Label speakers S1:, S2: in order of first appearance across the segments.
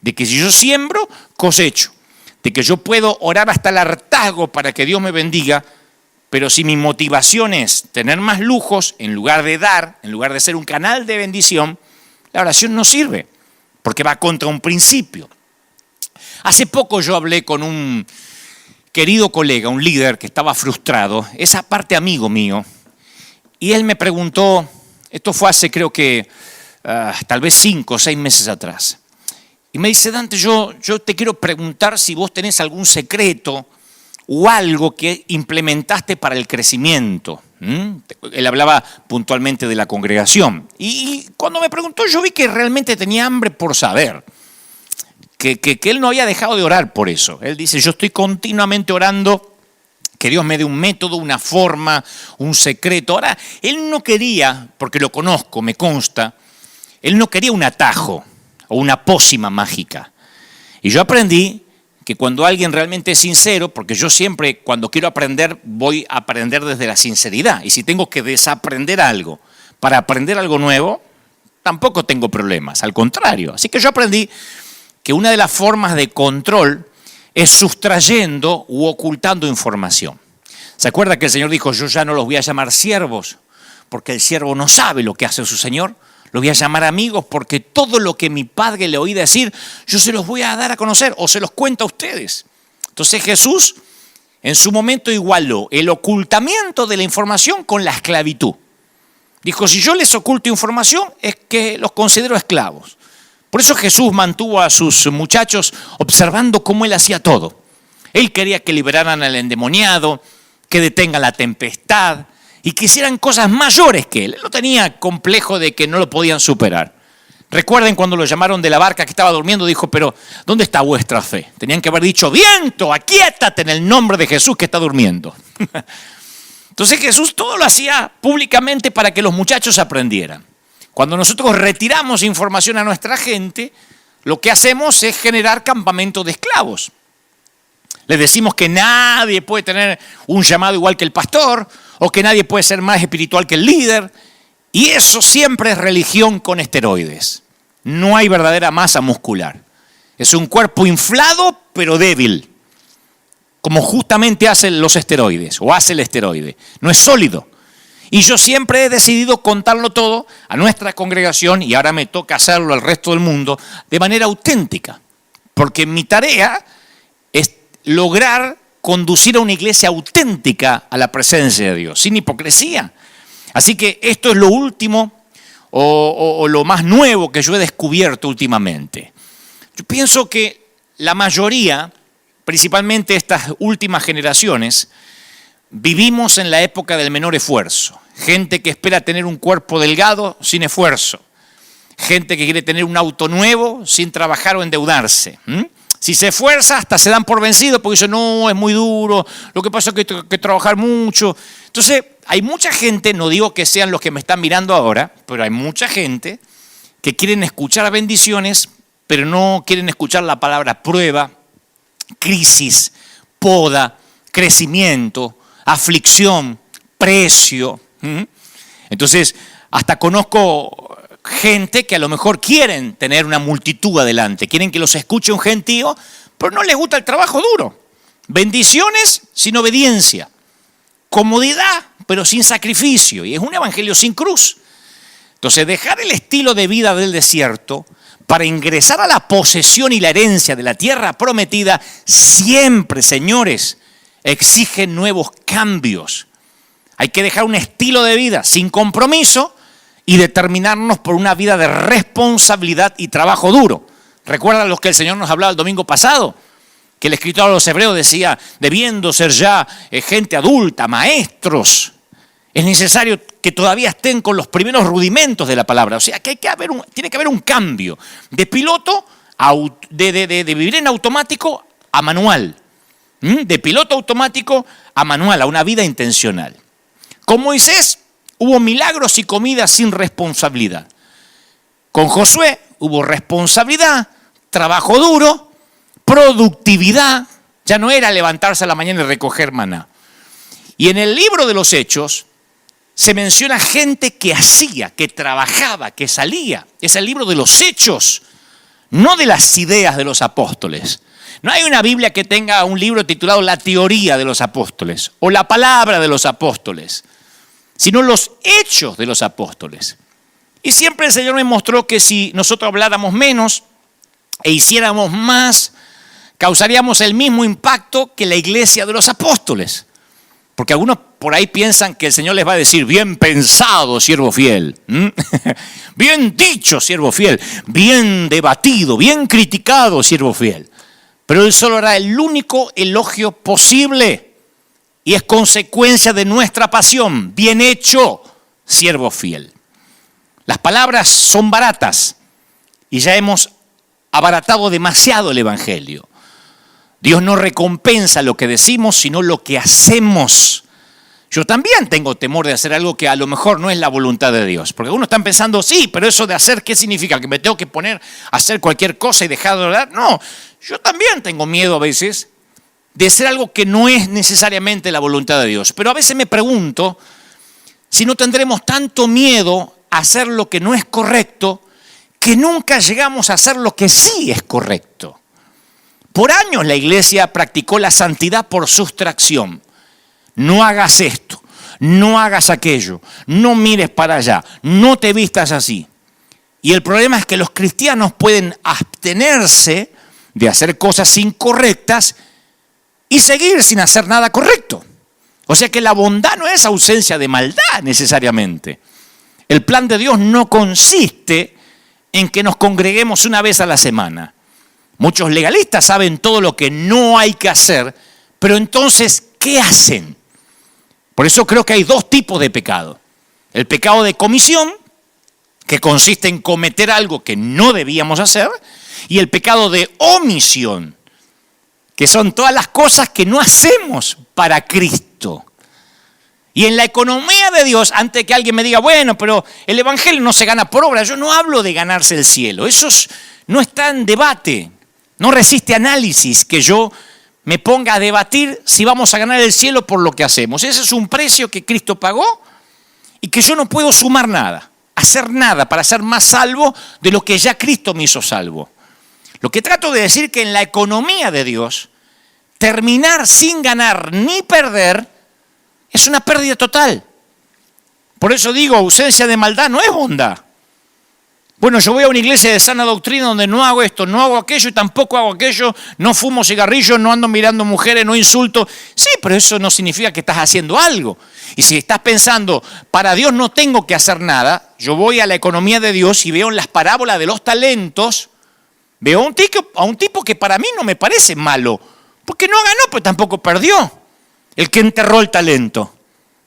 S1: de que si yo siembro, cosecho, de que yo puedo orar hasta el hartazgo para que Dios me bendiga, pero si mi motivación es tener más lujos, en lugar de dar, en lugar de ser un canal de bendición, la oración no sirve, porque va contra un principio. Hace poco yo hablé con un querido colega, un líder que estaba frustrado, es aparte amigo mío, y él me preguntó, esto fue hace creo que tal vez 5 o 6 meses atrás, y me dice: Dante, yo te quiero preguntar si vos tenés algún secreto o algo que implementaste para el crecimiento. Él hablaba puntualmente de la congregación. Y cuando me preguntó, yo vi que realmente tenía hambre por saber. Que él no había dejado de orar por eso. Él dice: yo estoy continuamente orando que Dios me dé un método, una forma, un secreto. Ahora, él no quería, porque lo conozco, me consta, él no quería un atajo o una pócima mágica. Y yo aprendí que cuando alguien realmente es sincero, porque yo siempre cuando quiero aprender voy a aprender desde la sinceridad, y si tengo que desaprender algo para aprender algo nuevo, tampoco tengo problemas, al contrario. Así que yo aprendí que una de las formas de control es sustrayendo u ocultando información. ¿Se acuerda que el Señor dijo: yo ya no los voy a llamar siervos, porque el siervo no sabe lo que hace su Señor? Los voy a llamar amigos, porque todo lo que mi Padre le oí decir, yo se los voy a dar a conocer o se los cuento a ustedes. Entonces Jesús en su momento igualó el ocultamiento de la información con la esclavitud. Dijo: si yo les oculto información es que los considero esclavos. Por eso Jesús mantuvo a sus muchachos observando cómo él hacía todo. Él quería que liberaran al endemoniado, que detengan la tempestad y que hicieran cosas mayores que él. Él no tenía complejo de que no lo podían superar. Recuerden cuando lo llamaron de la barca que estaba durmiendo, dijo: pero ¿dónde está vuestra fe? Tenían que haber dicho: viento, aquíétate en el nombre de Jesús que está durmiendo. Entonces Jesús todo lo hacía públicamente para que los muchachos aprendieran. Cuando nosotros retiramos información a nuestra gente, lo que hacemos es generar campamentos de esclavos. Les decimos que nadie puede tener un llamado igual que el pastor, o que nadie puede ser más espiritual que el líder, y eso siempre es religión con esteroides. No hay verdadera masa muscular. Es un cuerpo inflado pero débil, como justamente hacen los esteroides, o hace el esteroide. No es sólido. Y yo siempre he decidido contarlo todo a nuestra congregación, y ahora me toca hacerlo al resto del mundo, de manera auténtica. Porque mi tarea es lograr conducir a una iglesia auténtica a la presencia de Dios, sin hipocresía. Así que esto es lo último o lo más nuevo que yo he descubierto últimamente. Yo pienso que la mayoría, principalmente estas últimas generaciones, vivimos en la época del menor esfuerzo. Gente que espera tener un cuerpo delgado sin esfuerzo. Gente que quiere tener un auto nuevo sin trabajar o endeudarse. Si se esfuerza, hasta se dan por vencidos porque dicen: no, es muy duro, lo que pasa es que tengo que trabajar mucho. Entonces, hay mucha gente, no digo que sean los que me están mirando ahora, pero hay mucha gente que quieren escuchar bendiciones, pero no quieren escuchar la palabra prueba, crisis, poda, crecimiento, aflicción, precio. Entonces, hasta conozco gente que a lo mejor quieren tener una multitud adelante, quieren que los escuche un gentío, pero no les gusta el trabajo duro. Bendiciones sin obediencia, comodidad pero sin sacrificio, y es un evangelio sin cruz. Entonces, dejar el estilo de vida del desierto para ingresar a la posesión y la herencia de la tierra prometida siempre, señores, exige nuevos cambios. Hay que dejar un estilo de vida sin compromiso y determinarnos por una vida de responsabilidad y trabajo duro. ¿Recuerdan los que el Señor nos hablaba el domingo pasado? Que el escritor a los hebreos decía: debiendo ser ya gente adulta, maestros, es necesario que todavía estén con los primeros rudimentos de la palabra. O sea, que tiene que haber un cambio de piloto, de vivir en automático a manual. De piloto automático a manual, a una vida intencional. Con Moisés hubo milagros y comida sin responsabilidad. Con Josué hubo responsabilidad, trabajo duro, productividad. Ya no era levantarse a la mañana y recoger maná. Y en el libro de los Hechos se menciona gente que hacía, que trabajaba, que salía. Es el libro de los Hechos. no de las ideas de los apóstoles. No hay una Biblia que tenga un libro titulado La teoría de los apóstoles o la palabra de los apóstoles, sino los hechos de los apóstoles. Y siempre el Señor me mostró que si nosotros habláramos menos e hiciéramos más, causaríamos el mismo impacto que la iglesia de los apóstoles. Porque algunos por ahí piensan que el Señor les va a decir, bien pensado, siervo fiel. Bien dicho, siervo fiel. Bien debatido, bien criticado, siervo fiel. Pero Él solo hará el único elogio posible. Y es consecuencia de nuestra pasión. Bien hecho, siervo fiel. Las palabras son baratas. Y ya hemos abaratado demasiado el Evangelio. Dios no recompensa lo que decimos, sino lo que hacemos. Yo también tengo temor de hacer algo que a lo mejor no es la voluntad de Dios. Porque algunos están pensando, sí, pero eso de hacer, ¿qué significa? ¿Que me tengo que poner a hacer cualquier cosa y dejar de orar? No, yo también tengo miedo a veces de hacer algo que no es necesariamente la voluntad de Dios. Pero a veces me pregunto si no tendremos tanto miedo a hacer lo que no es correcto, que nunca llegamos a hacer lo que sí es correcto. Por años la iglesia practicó la santidad por sustracción. No hagas esto, no hagas aquello, no mires para allá, no te vistas así. Y el problema es que los cristianos pueden abstenerse de hacer cosas incorrectas y seguir sin hacer nada correcto. O sea que la bondad no es ausencia de maldad necesariamente. El plan de Dios no consiste en que nos congreguemos una vez a la semana. Muchos legalistas saben todo lo que no hay que hacer, pero entonces, ¿qué hacen? Por eso creo que hay dos tipos de pecado. El pecado de comisión, que consiste en cometer algo que no debíamos hacer, y el pecado de omisión, que son todas las cosas que no hacemos para Cristo. Y en la economía de Dios, antes que alguien me diga, bueno, pero el evangelio no se gana por obra, yo no hablo de ganarse el cielo, eso no está en debate, no resiste análisis que yo me ponga a debatir si vamos a ganar el cielo por lo que hacemos. Ese es un precio que Cristo pagó y que yo no puedo sumar nada, hacer nada para ser más salvo de lo que ya Cristo me hizo salvo. Lo que trato de decir que en la economía de Dios, terminar sin ganar ni perder es una pérdida total. Por eso digo, ausencia de maldad no es bondad. Bueno, yo voy a una iglesia de sana doctrina donde no hago esto, no hago aquello y tampoco hago aquello, no fumo cigarrillos, no ando mirando mujeres, no insulto. Sí, pero eso no significa que estás haciendo algo. Y si estás pensando, para Dios no tengo que hacer nada, yo voy a la economía de Dios y veo en las parábolas de los talentos, veo a un tipo que para mí no me parece malo, porque no ganó, pero tampoco perdió. El que enterró el talento.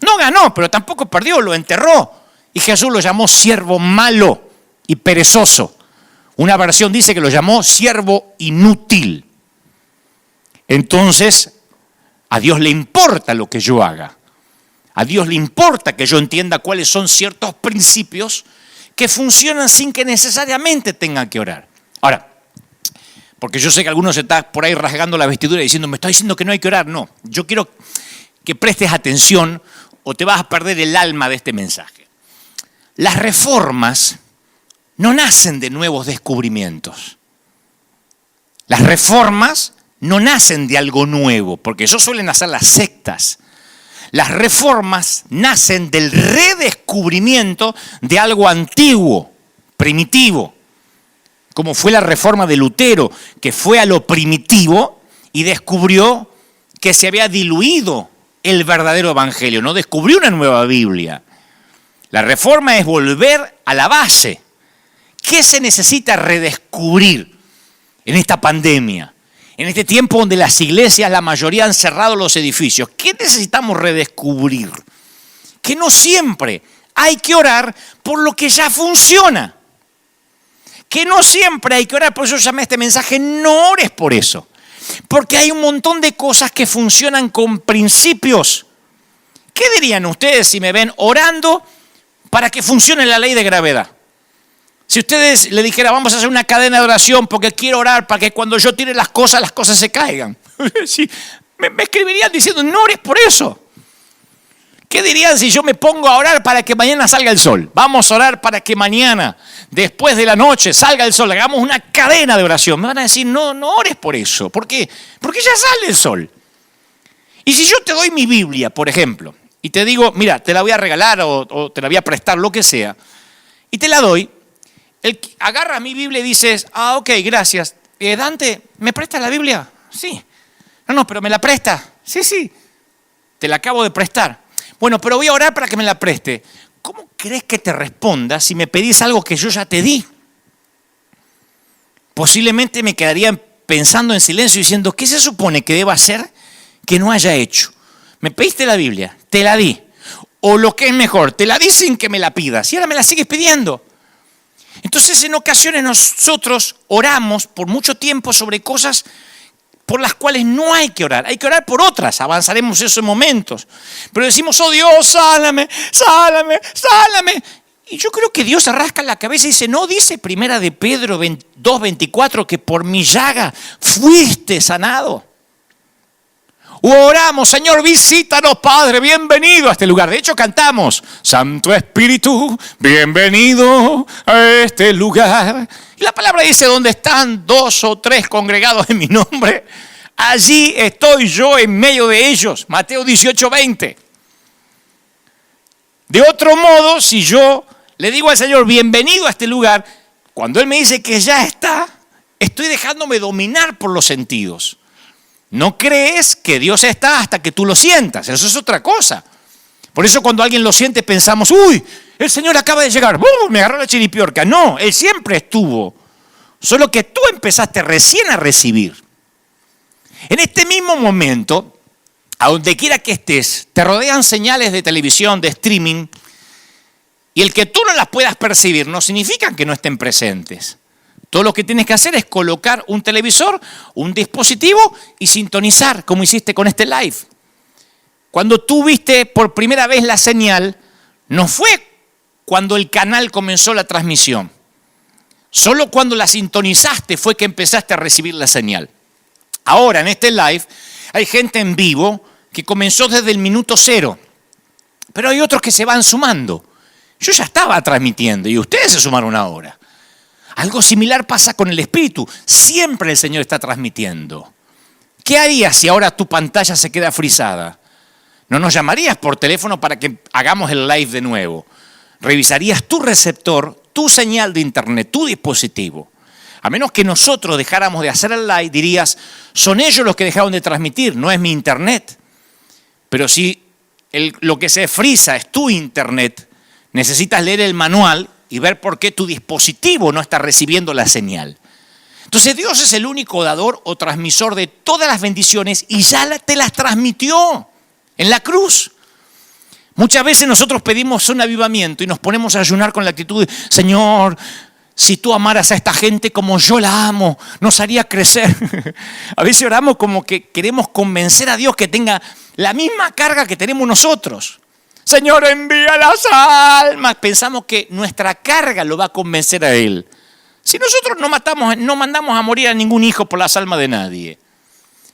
S1: No ganó, pero tampoco perdió, lo enterró. Y Jesús lo llamó siervo malo y perezoso. Una versión dice que lo llamó siervo inútil. Entonces, a Dios le importa lo que yo haga. A Dios le importa que yo entienda cuáles son ciertos principios que funcionan sin que necesariamente tengan que orar. Ahora, porque yo sé que algunos se están por ahí rasgando la vestidura y diciendo, me está diciendo que no hay que orar. No, yo quiero que prestes atención o te vas a perder el alma de este mensaje. Las reformas no nacen de nuevos descubrimientos. Las reformas no nacen de algo nuevo, porque eso suelen hacer las sectas. Las reformas nacen del redescubrimiento de algo antiguo, primitivo, como fue la reforma de Lutero, que fue a lo primitivo y descubrió que se había diluido el verdadero evangelio, no descubrió una nueva Biblia. La reforma es volver a la base. ¿Qué se necesita redescubrir en esta pandemia? En este tiempo donde las iglesias, la mayoría han cerrado los edificios. ¿Qué necesitamos redescubrir? Que no siempre hay que orar por lo que ya funciona. Que no siempre hay que orar, por eso llamé a este mensaje, no ores por eso. Porque hay un montón de cosas que funcionan con principios. ¿Qué dirían ustedes si me ven orando para que funcione la ley de gravedad? Si ustedes le dijeran, vamos a hacer una cadena de oración porque quiero orar para que cuando yo tire las cosas se caigan. Sí, me escribirían diciendo, no ores por eso. ¿Qué dirían si yo me pongo a orar para que mañana salga el sol? Vamos a orar para que mañana, después de la noche, salga el sol. Hagamos una cadena de oración. Me van a decir, no ores por eso. ¿Por qué? Porque ya sale el sol. Y si yo te doy mi Biblia, por ejemplo, y te digo, mira, te la voy a regalar o te la voy a prestar, lo que sea, y te la doy, agarras mi Biblia y dices, ok, gracias. Dante, ¿me prestas la Biblia? Sí. No, pero ¿me la presta? Sí, te la acabo de prestar. Bueno, pero voy a orar para que me la preste. ¿Cómo crees que te responda si me pedís algo que yo ya te di? Posiblemente me quedaría pensando en silencio diciendo, ¿qué se supone que deba hacer que no haya hecho? Me pediste la Biblia, te la di. O lo que es mejor, te la di sin que me la pidas y ahora me la sigues pidiendo. Entonces en ocasiones nosotros oramos por mucho tiempo sobre cosas por las cuales no hay que orar por otras, avanzaremos esos momentos. Pero decimos, oh Dios, sálame. Y yo creo que Dios se rasca la cabeza y dice, no dice primera de Pedro 2:24 que por mi llaga fuiste sanado. O oramos, Señor, visítanos, Padre, bienvenido a este lugar. De hecho, cantamos, Santo Espíritu, bienvenido a este lugar. Y la palabra dice, donde están 2 o 3 congregados en mi nombre, allí estoy yo en medio de ellos. Mateo 18:20. De otro modo, si yo le digo al Señor, bienvenido a este lugar, cuando Él me dice que ya está, estoy dejándome dominar por los sentidos. No crees que Dios está hasta que tú lo sientas. Eso es otra cosa. Por eso cuando alguien lo siente pensamos, uy, el Señor acaba de llegar, me agarró la chiripiorca. No, Él siempre estuvo. Solo que tú empezaste recién a recibir. En este mismo momento, a donde quiera que estés, te rodean señales de televisión, de streaming, y el que tú no las puedas percibir no significa que no estén presentes. Todo lo que tienes que hacer es colocar un televisor, un dispositivo y sintonizar, como hiciste con este live. Cuando tú viste por primera vez la señal, no fue cuando el canal comenzó la transmisión. Solo cuando la sintonizaste fue que empezaste a recibir la señal. Ahora, en este live, hay gente en vivo que comenzó desde el minuto 0. Pero hay otros que se van sumando. Yo ya estaba transmitiendo y ustedes se sumaron ahora. Algo similar pasa con el Espíritu. Siempre el Señor está transmitiendo. ¿Qué harías si ahora tu pantalla se queda frisada? ¿No nos llamarías por teléfono para que hagamos el live de nuevo? Revisarías tu receptor, tu señal de internet, tu dispositivo. A menos que nosotros dejáramos de hacer el live, dirías, son ellos los que dejaron de transmitir, no es mi internet. Pero si lo que se frisa es tu internet, necesitas leer el manual y ver por qué tu dispositivo no está recibiendo la señal. Entonces Dios es el único dador o transmisor de todas las bendiciones y ya te las transmitió en la cruz. Muchas veces nosotros pedimos un avivamiento y nos ponemos a ayunar con la actitud de, Señor, si tú amaras a esta gente como yo la amo, nos haría crecer. A veces oramos como que queremos convencer a Dios que tenga la misma carga que tenemos nosotros. Señor, envía las almas. Pensamos que nuestra carga lo va a convencer a Él. Si nosotros no mandamos a morir a ningún hijo por las almas de nadie.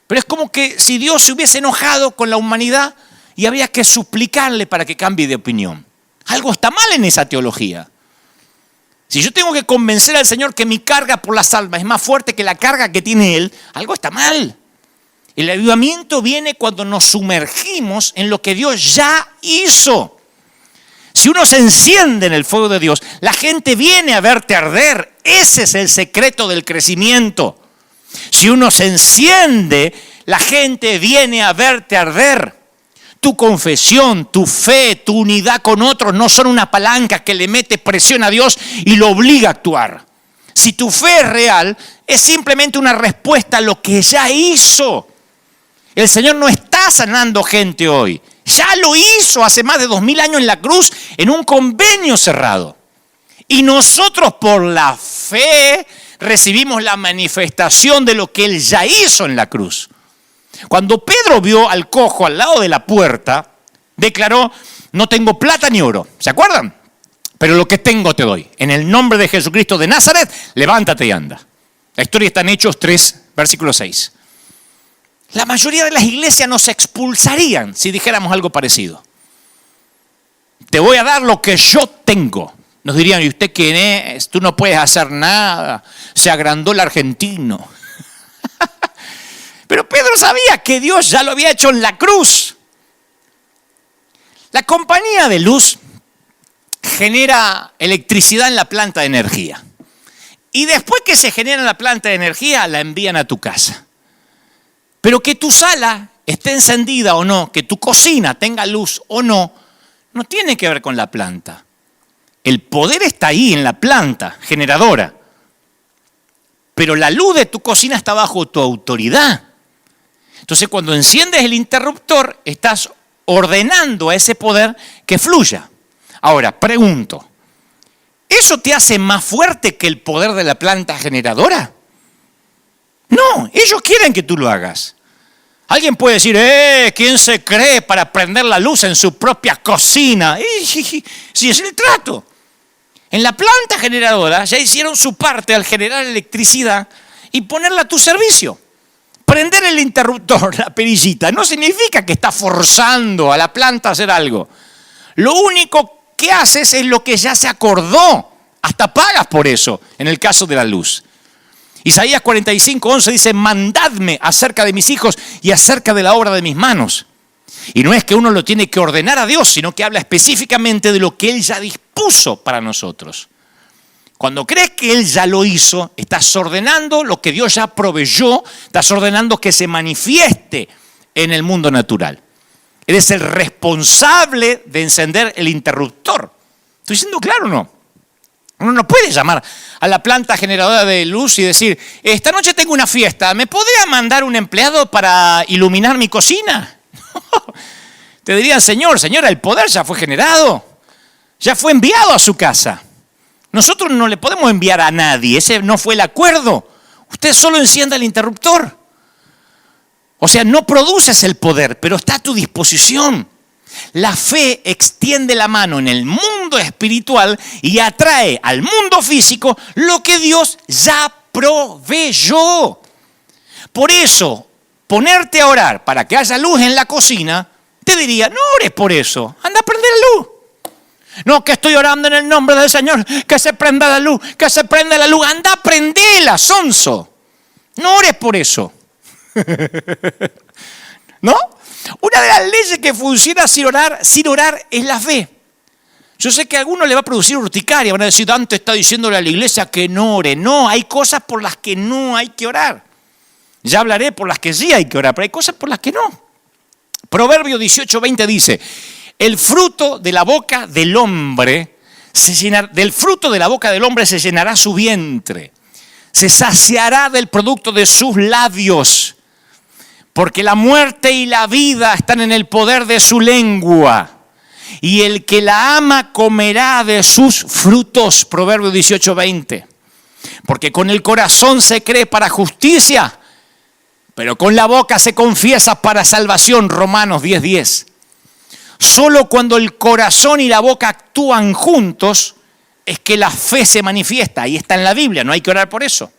S1: Pero es como que si Dios se hubiese enojado con la humanidad y había que suplicarle para que cambie de opinión. Algo está mal en esa teología. Si yo tengo que convencer al Señor que mi carga por las almas es más fuerte que la carga que tiene Él, algo está mal. El avivamiento viene cuando nos sumergimos en lo que Dios ya hizo. Si uno se enciende en el fuego de Dios, la gente viene a verte arder. Ese es el secreto del crecimiento. Si uno se enciende, la gente viene a verte arder. Tu confesión, tu fe, tu unidad con otros no son una palanca que le mete presión a Dios y lo obliga a actuar. Si tu fe es real, es simplemente una respuesta a lo que ya hizo. El Señor no está sanando gente hoy. Ya lo hizo hace más de 2000 años en la cruz en un convenio cerrado. Y nosotros por la fe recibimos la manifestación de lo que Él ya hizo en la cruz. Cuando Pedro vio al cojo al lado de la puerta, declaró, no tengo plata ni oro. ¿Se acuerdan? Pero lo que tengo te doy. En el nombre de Jesucristo de Nazaret, levántate y anda. La historia está en Hechos 3, versículo 6. La mayoría de las iglesias nos expulsarían si dijéramos algo parecido. Te voy a dar lo que yo tengo. Nos dirían, ¿y usted quién es? Tú no puedes hacer nada. Se agrandó el argentino. Pero Pedro sabía que Dios ya lo había hecho en la cruz. La compañía de luz genera electricidad en la planta de energía. Y después que se genera en la planta de energía, la envían a tu casa. Pero que tu sala esté encendida o no, que tu cocina tenga luz o no, no tiene que ver con la planta. El poder está ahí en la planta generadora. Pero la luz de tu cocina está bajo tu autoridad. Entonces, cuando enciendes el interruptor, estás ordenando a ese poder que fluya. Ahora, pregunto, ¿eso te hace más fuerte que el poder de la planta generadora? No, ellos quieren que tú lo hagas. Alguien puede decir, ¿quién se cree para prender la luz en su propia cocina? Si es el trato. En la planta generadora ya hicieron su parte al generar electricidad y ponerla a tu servicio. Prender el interruptor, la perillita, no significa que está forzando a la planta a hacer algo. Lo único que haces es lo que ya se acordó. Hasta pagas por eso, en el caso de la luz. Isaías 45:11 dice, mandadme acerca de mis hijos y acerca de la obra de mis manos. Y no es que uno lo tiene que ordenar a Dios, sino que habla específicamente de lo que Él ya dispuso para nosotros. Cuando crees que Él ya lo hizo, estás ordenando lo que Dios ya proveyó, estás ordenando que se manifieste en el mundo natural. Eres el responsable de encender el interruptor. ¿Estoy siendo claro o no? Uno no puede llamar a la planta generadora de luz y decir, esta noche tengo una fiesta, ¿me podría mandar un empleado para iluminar mi cocina? No. Te dirían, señora, el poder ya fue generado, ya fue enviado a su casa. Nosotros no le podemos enviar a nadie, ese no fue el acuerdo. Usted solo encienda el interruptor. O sea, no produces el poder, pero está a tu disposición. La fe extiende la mano en el mundo espiritual y atrae al mundo físico lo que Dios ya proveyó. Por eso, ponerte a orar para que haya luz en la cocina, te diría, no ores por eso, anda a prender la luz. No, que estoy orando en el nombre del Señor, que se prenda la luz, que se prenda la luz. Anda a prenderla, sonso. No ores por eso. ¿No? Una de las leyes que funciona sin orar es la fe. Yo sé que a algunos le va a producir urticaria, van a decir, Dante está diciéndole a la iglesia que no ore. No, hay cosas por las que no hay que orar. Ya hablaré por las que sí hay que orar, pero hay cosas por las que no. Proverbio 18:20 dice, el fruto de la boca del hombre del fruto de la boca del hombre se llenará su vientre, se saciará del producto de sus labios. Porque la muerte y la vida están en el poder de su lengua. Y el que la ama comerá de sus frutos. Proverbio 18:20. Porque con el corazón se cree para justicia, pero con la boca se confiesa para salvación. Romanos 10:10. Solo cuando el corazón y la boca actúan juntos es que la fe se manifiesta. Ahí está en la Biblia, no hay que orar por eso.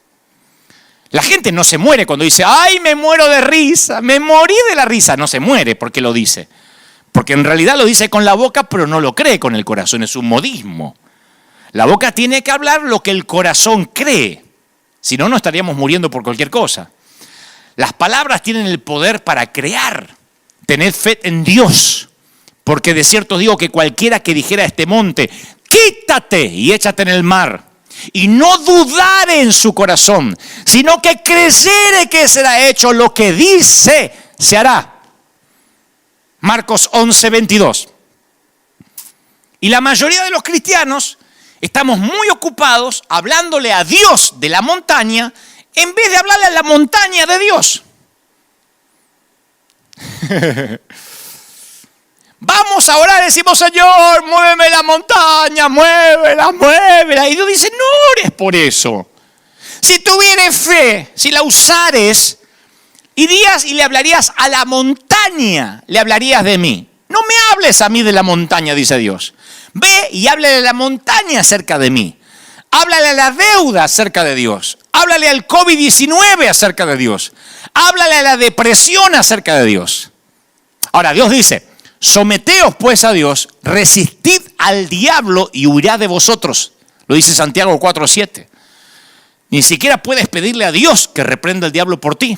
S1: La gente no se muere cuando dice, ¡ay, me muero de risa! Me morí de la risa. No se muere porque lo dice. Porque en realidad lo dice con la boca, pero no lo cree con el corazón. Es un modismo. La boca tiene que hablar lo que el corazón cree. Si no, no estaríamos muriendo por cualquier cosa. Las palabras tienen el poder para crear. Tened fe en Dios. Porque de cierto digo que cualquiera que dijera a este monte, quítate y échate en el mar, y no dudare en su corazón, sino que creyere que será hecho lo que dice, se hará. Marcos 11:22. Y la mayoría de los cristianos estamos muy ocupados hablándole a Dios de la montaña en vez de hablarle a la montaña de Dios. Vamos a orar, decimos, Señor, muéveme la montaña, muévela. Y Dios dice, no ores por eso. Si tuvieres fe, si la usares, irías y le hablarías a la montaña, le hablarías de mí. No me hables a mí de la montaña, dice Dios. Ve y háblale a la montaña acerca de mí. Háblale a la deuda acerca de Dios. Háblale al COVID-19 acerca de Dios. Háblale a la depresión acerca de Dios. Ahora, Dios dice, Someteos pues a Dios, resistid al diablo y huirá de vosotros. Lo dice Santiago 4:7. Ni siquiera puedes pedirle a Dios que reprenda al diablo por ti.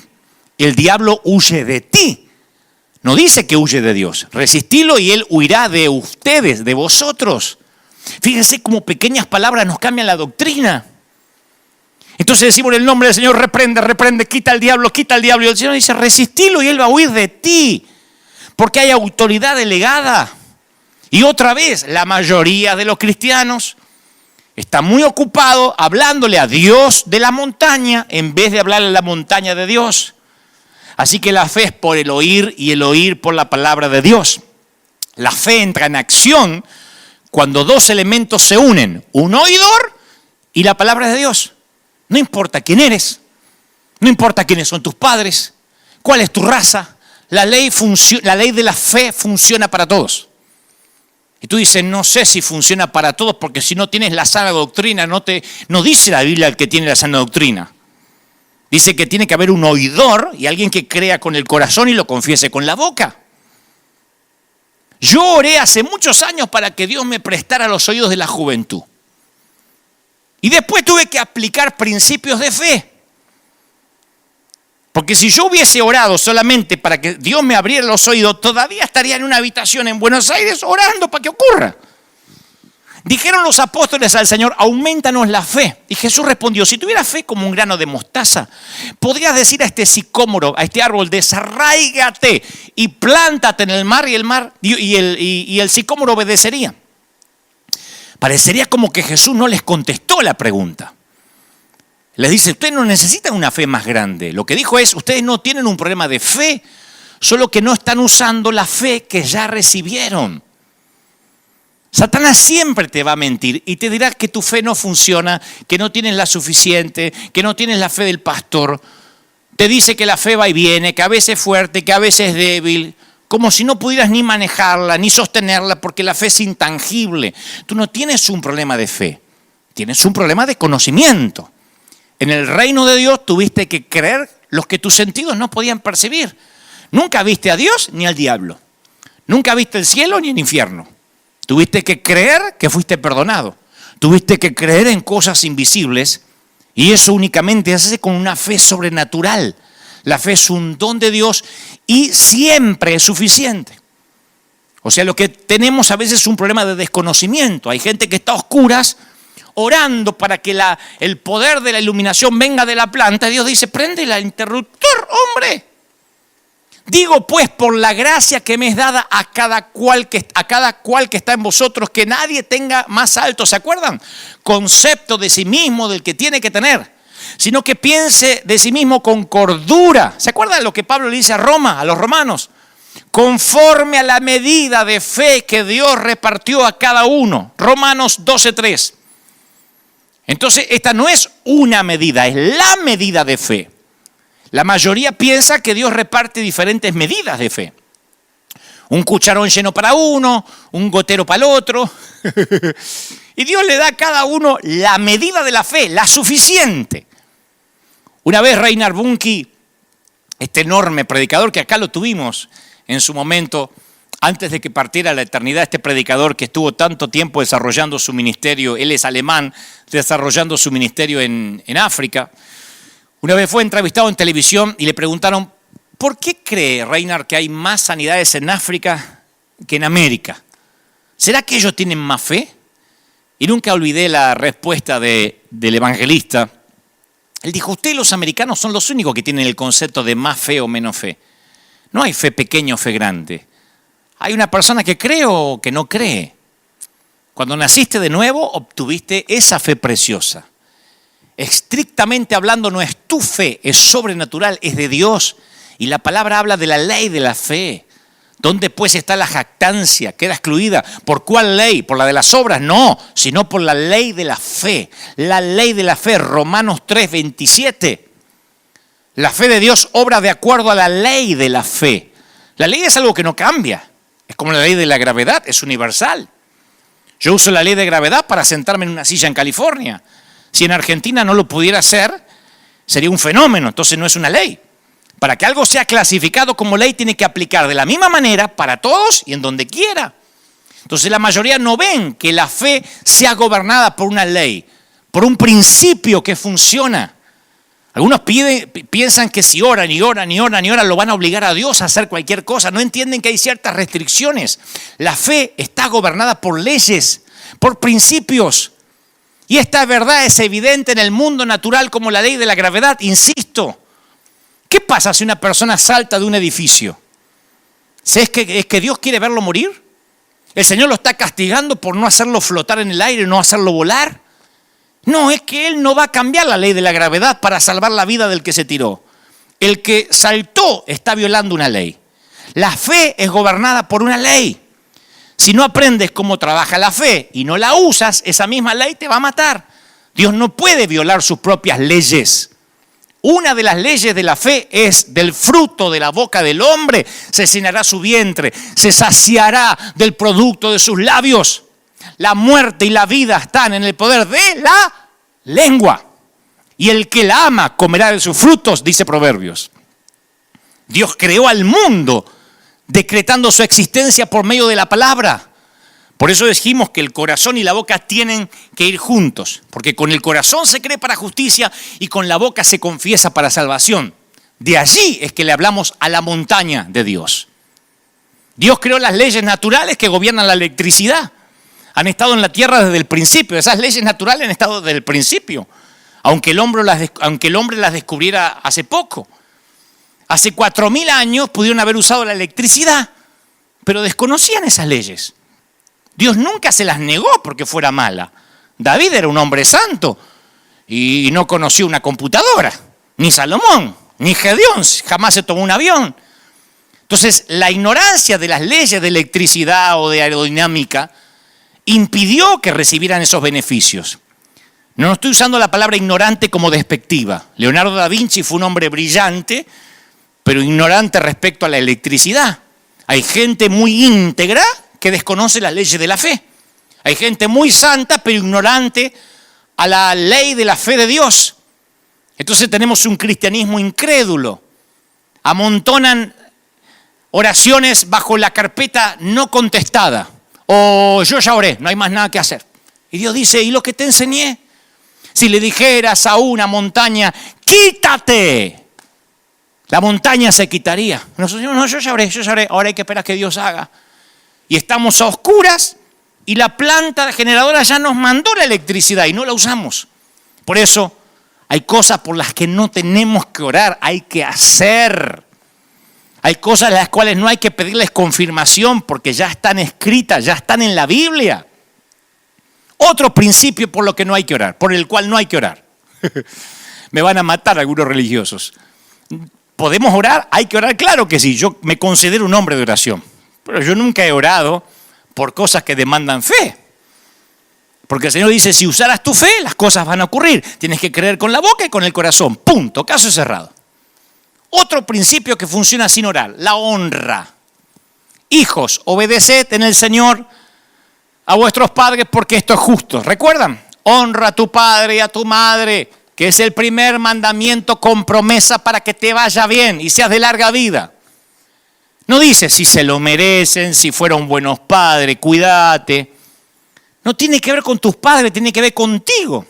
S1: El diablo huye de ti. No dice que huye de Dios. Resistilo y él huirá de ustedes, de vosotros. Fíjense cómo pequeñas palabras nos cambian la doctrina. Entonces decimos en el nombre del Señor, reprende, reprende, quita al diablo. Y el Señor dice, resistilo y él va a huir de ti. Porque hay autoridad delegada. Y otra vez, la mayoría de los cristianos está muy ocupado hablándole a Dios de la montaña en vez de hablarle a la montaña de Dios. Así que la fe es por el oír y el oír por la palabra de Dios. La fe entra en acción cuando dos elementos se unen, un oidor y la palabra de Dios. No importa quién eres, no importa quiénes son tus padres, cuál es tu raza, la ley de la fe funciona para todos. Y tú dices, no sé si funciona para todos porque si no tienes la sana doctrina, no dice la Biblia el que tiene la sana doctrina. Dice que tiene que haber un oidor y alguien que crea con el corazón y lo confiese con la boca. Yo oré hace muchos años para que Dios me prestara los oídos de la juventud. Y después tuve que aplicar principios de fe. Porque si yo hubiese orado solamente para que Dios me abriera los oídos, todavía estaría en una habitación en Buenos Aires orando para que ocurra. Dijeron los apóstoles al Señor, aumentanos la fe. Y Jesús respondió, si tuvieras fe como un grano de mostaza, podrías decir a este sicómoro, a este árbol, desarráigate y plántate en el mar y el sicómoro obedecería. Parecería como que Jesús no les contestó la pregunta. Les dice, ustedes no necesitan una fe más grande. Lo que dijo es, ustedes no tienen un problema de fe, solo que no están usando la fe que ya recibieron. Satanás siempre te va a mentir y te dirá que tu fe no funciona, que no tienes la suficiente, que no tienes la fe del pastor. Te dice que la fe va y viene, que a veces es fuerte, que a veces es débil, como si no pudieras ni manejarla, ni sostenerla, porque la fe es intangible. Tú no tienes un problema de fe, tienes un problema de conocimiento. En el reino de Dios tuviste que creer los que tus sentidos no podían percibir. Nunca viste a Dios ni al diablo. Nunca viste el cielo ni el infierno. Tuviste que creer que fuiste perdonado. Tuviste que creer en cosas invisibles y eso únicamente se hace con una fe sobrenatural. La fe es un don de Dios y siempre es suficiente. O sea, lo que tenemos a veces es un problema de desconocimiento. Hay gente que está a oscuras orando para que el poder de la iluminación venga de la planta. Dios dice, prende el interruptor, hombre. Digo pues, por la gracia que me es dada a cada cual que está en vosotros, que nadie tenga más alto, ¿se acuerdan? Concepto de sí mismo del que tiene que tener, sino que piense de sí mismo con cordura. ¿Se acuerdan lo que Pablo le dice a los romanos? Conforme a la medida de fe que Dios repartió a cada uno. Romanos 12:3. Entonces, esta no es una medida, es la medida de fe. La mayoría piensa que Dios reparte diferentes medidas de fe. Un cucharón lleno para uno, un gotero para el otro. Y Dios le da a cada uno la medida de la fe, la suficiente. Una vez Reinhard Bonnke, este enorme predicador que acá lo tuvimos en su momento, antes de que partiera a la eternidad, este predicador que estuvo tanto tiempo desarrollando su ministerio, él es alemán, desarrollando su ministerio en África. Una vez fue entrevistado en televisión y le preguntaron, ¿por qué cree Reinhard que hay más sanidades en África que en América? ¿Será que ellos tienen más fe? Y nunca olvidé la respuesta del evangelista. Él dijo, ustedes los americanos son los únicos que tienen el concepto de más fe o menos fe. No hay fe pequeña o fe grande. Hay una persona que cree o que no cree. Cuando naciste de nuevo, obtuviste esa fe preciosa. Estrictamente hablando, no es tu fe, es sobrenatural, es de Dios. Y la palabra habla de la ley de la fe. ¿Dónde pues está la jactancia? Queda excluida. ¿Por cuál ley? ¿Por la de las obras? No, sino por la ley de la fe. La ley de la fe, Romanos 3:27. La fe de Dios obra de acuerdo a la ley de la fe. La ley es algo que no cambia. Es como la ley de la gravedad, es universal. Yo uso la ley de gravedad para sentarme en una silla en California. Si en Argentina no lo pudiera hacer, sería un fenómeno, entonces no es una ley. Para que algo sea clasificado como ley, tiene que aplicar de la misma manera para todos y en donde quiera. Entonces la mayoría no ven que la fe sea gobernada por una ley, por un principio que funciona. Algunos piensan que si oran y oran y oran y oran, lo van a obligar a Dios a hacer cualquier cosa. No entienden que hay ciertas restricciones. La fe está gobernada por leyes, por principios. Y esta verdad es evidente en el mundo natural como la ley de la gravedad, insisto. ¿Qué pasa si una persona salta de un edificio? ¿Es que Dios quiere verlo morir? ¿El Señor lo está castigando por no hacerlo flotar en el aire, no hacerlo volar? No, es que Él no va a cambiar la ley de la gravedad para salvar la vida del que se tiró. El que saltó está violando una ley. La fe es gobernada por una ley. Si no aprendes cómo trabaja la fe y no la usas, esa misma ley te va a matar. Dios no puede violar sus propias leyes. Una de las leyes de la fe es: del fruto de la boca del hombre se llenará su vientre, se saciará del producto de sus labios. La muerte y la vida están en el poder de la lengua. Y el que la ama comerá de sus frutos, dice Proverbios. Dios creó al mundo decretando su existencia por medio de la palabra. Por eso dijimos que el corazón y la boca tienen que ir juntos, porque con el corazón se cree para justicia y con la boca se confiesa para salvación. De allí es que le hablamos a la montaña de Dios. Dios creó las leyes naturales que gobiernan la electricidad. Han estado en la tierra desde el principio. Esas leyes naturales han estado desde el principio, aunque el hombre las descubriera hace poco. Hace 4.000 años pudieron haber usado la electricidad, pero desconocían esas leyes. Dios nunca se las negó porque fuera mala. David era un hombre santo y no conoció una computadora, ni Salomón, ni Gedeón, jamás se tomó un avión. Entonces, la ignorancia de las leyes de electricidad o de aerodinámica impidió que recibieran esos beneficios. No estoy usando la palabra ignorante como despectiva. Leonardo da Vinci fue un hombre brillante, pero ignorante respecto a la electricidad. Hay gente muy íntegra que desconoce las leyes de la fe. Hay gente muy santa, pero ignorante a la ley de la fe de Dios. Entonces tenemos un cristianismo incrédulo. Amontonan oraciones bajo la carpeta no contestada. O yo ya oré, no hay más nada que hacer. Y Dios dice: ¿y lo que te enseñé? Si le dijeras a una montaña, quítate, la montaña se quitaría. Nosotros decimos: no, yo ya oré, ahora hay que esperar que Dios haga. Y estamos a oscuras y la planta generadora ya nos mandó la electricidad y no la usamos. Por eso hay cosas por las que no tenemos que orar, hay que hacer. Hay cosas a las cuales no hay que pedirles confirmación porque ya están escritas, ya están en la Biblia. Otro principio por lo que no hay que orar, por el cual no hay que orar. Me van a matar algunos religiosos. ¿Podemos orar? Hay que orar, claro que sí. Yo me considero un hombre de oración, pero yo nunca he orado por cosas que demandan fe. Porque el Señor dice: si usaras tu fe, las cosas van a ocurrir. Tienes que creer con la boca y con el corazón. Punto, caso cerrado. Otro principio que funciona sin orar, la honra. Hijos, obedeced en el Señor a vuestros padres porque esto es justo. ¿Recuerdan? Honra a tu padre y a tu madre, que es el primer mandamiento con promesa para que te vaya bien y seas de larga vida. No dice si se lo merecen, si fueron buenos padres, cuídate. No tiene que ver con tus padres, tiene que ver contigo.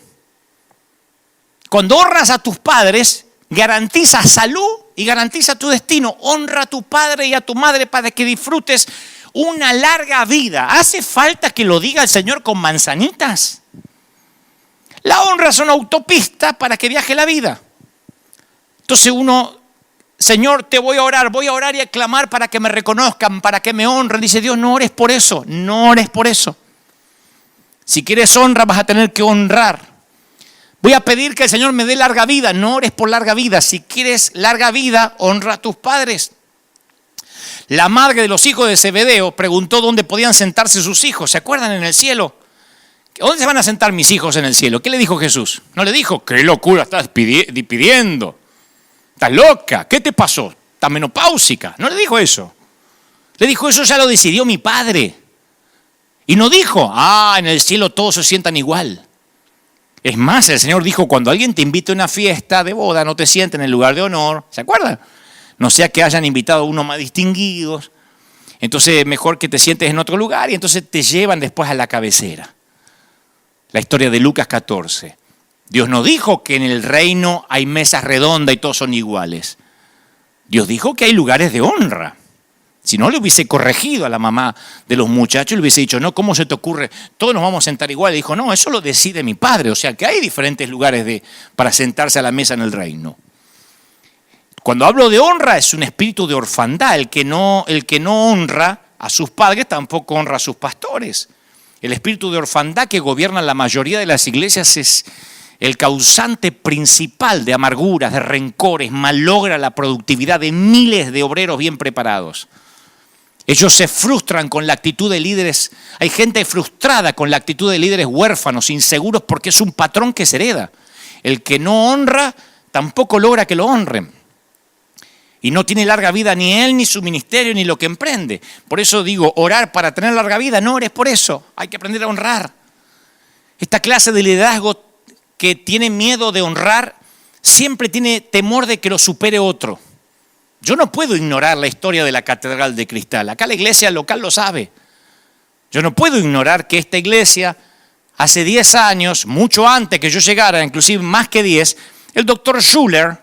S1: Cuando honras a tus padres, garantiza salud y garantiza tu destino. Honra a tu padre y a tu madre para que disfrutes una larga vida. ¿Hace falta que lo diga el Señor con manzanitas? La honra es una autopista para que viaje la vida. Entonces uno: Señor, te voy a orar y a clamar para que me reconozcan, para que me honren. Dice Dios: no ores por eso, no ores por eso. Si quieres honra, vas a tener que honrar. Voy a pedir que el Señor me dé larga vida. No ores por larga vida. Si quieres larga vida, honra a tus padres. La madre de los hijos de Zebedeo preguntó dónde podían sentarse sus hijos. ¿Se acuerdan? En el cielo. ¿Dónde se van a sentar mis hijos en el cielo? ¿Qué le dijo Jesús? No le dijo: qué locura estás pidiendo. Estás loca. ¿Qué te pasó? Estás menopáusica. No le dijo eso. Le dijo: eso ya lo decidió mi Padre. Y no dijo: en el cielo todos se sientan igual. Es más, el Señor dijo: cuando alguien te invite a una fiesta de boda, no te sientes en el lugar de honor. ¿Se acuerdan? no sea que hayan invitado a uno más distinguido. Entonces mejor que te sientes en otro lugar y entonces te llevan después a la cabecera. La historia de Lucas 14. Dios no dijo que en el reino hay mesas redondas y todos son iguales. Dios dijo que hay lugares de honra. Si no, le hubiese corregido a la mamá de los muchachos, le hubiese dicho, no, ¿cómo se te ocurre? Todos nos vamos a sentar igual. Le dijo, no, eso lo decide mi padre. O sea, que hay diferentes lugares para sentarse a la mesa en el reino. Cuando hablo de honra, es un espíritu de orfandad. El que no honra a sus padres tampoco honra a sus pastores. El espíritu de orfandad que gobierna la mayoría de las iglesias es el causante principal de amarguras, de rencores, malogra la productividad de miles de obreros bien preparados. Ellos se frustran con la actitud de líderes. Hay gente frustrada con la actitud de líderes huérfanos, inseguros, porque es un patrón que se hereda. El que no honra tampoco logra que lo honren. Y no tiene larga vida ni él, ni su ministerio, ni lo que emprende. Por eso digo, orar para tener larga vida, no ores por eso. Hay que aprender a honrar. Esta clase de liderazgo que tiene miedo de honrar, siempre tiene temor de que lo supere otro. Yo no puedo ignorar la historia de la Catedral de Cristal. Acá la iglesia local lo sabe. Yo no puedo ignorar que esta iglesia, hace 10 años, mucho antes que yo llegara, inclusive más que 10, el doctor Schuller,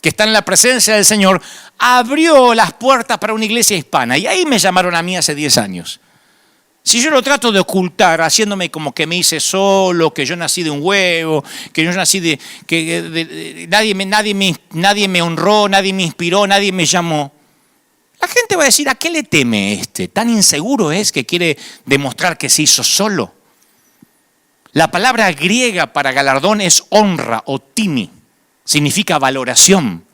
S1: que está en la presencia del Señor, abrió las puertas para una iglesia hispana. Y ahí me llamaron a mí hace 10 años. Si yo lo trato de ocultar, haciéndome como que me hice solo, que yo nací de un huevo, que yo nací nadie me honró, nadie me inspiró, nadie me llamó, la gente va a decir, ¿a qué le teme este? ¿Tan inseguro es que quiere demostrar que se hizo solo? La palabra griega para galardón es honra o timi. Significa valoración,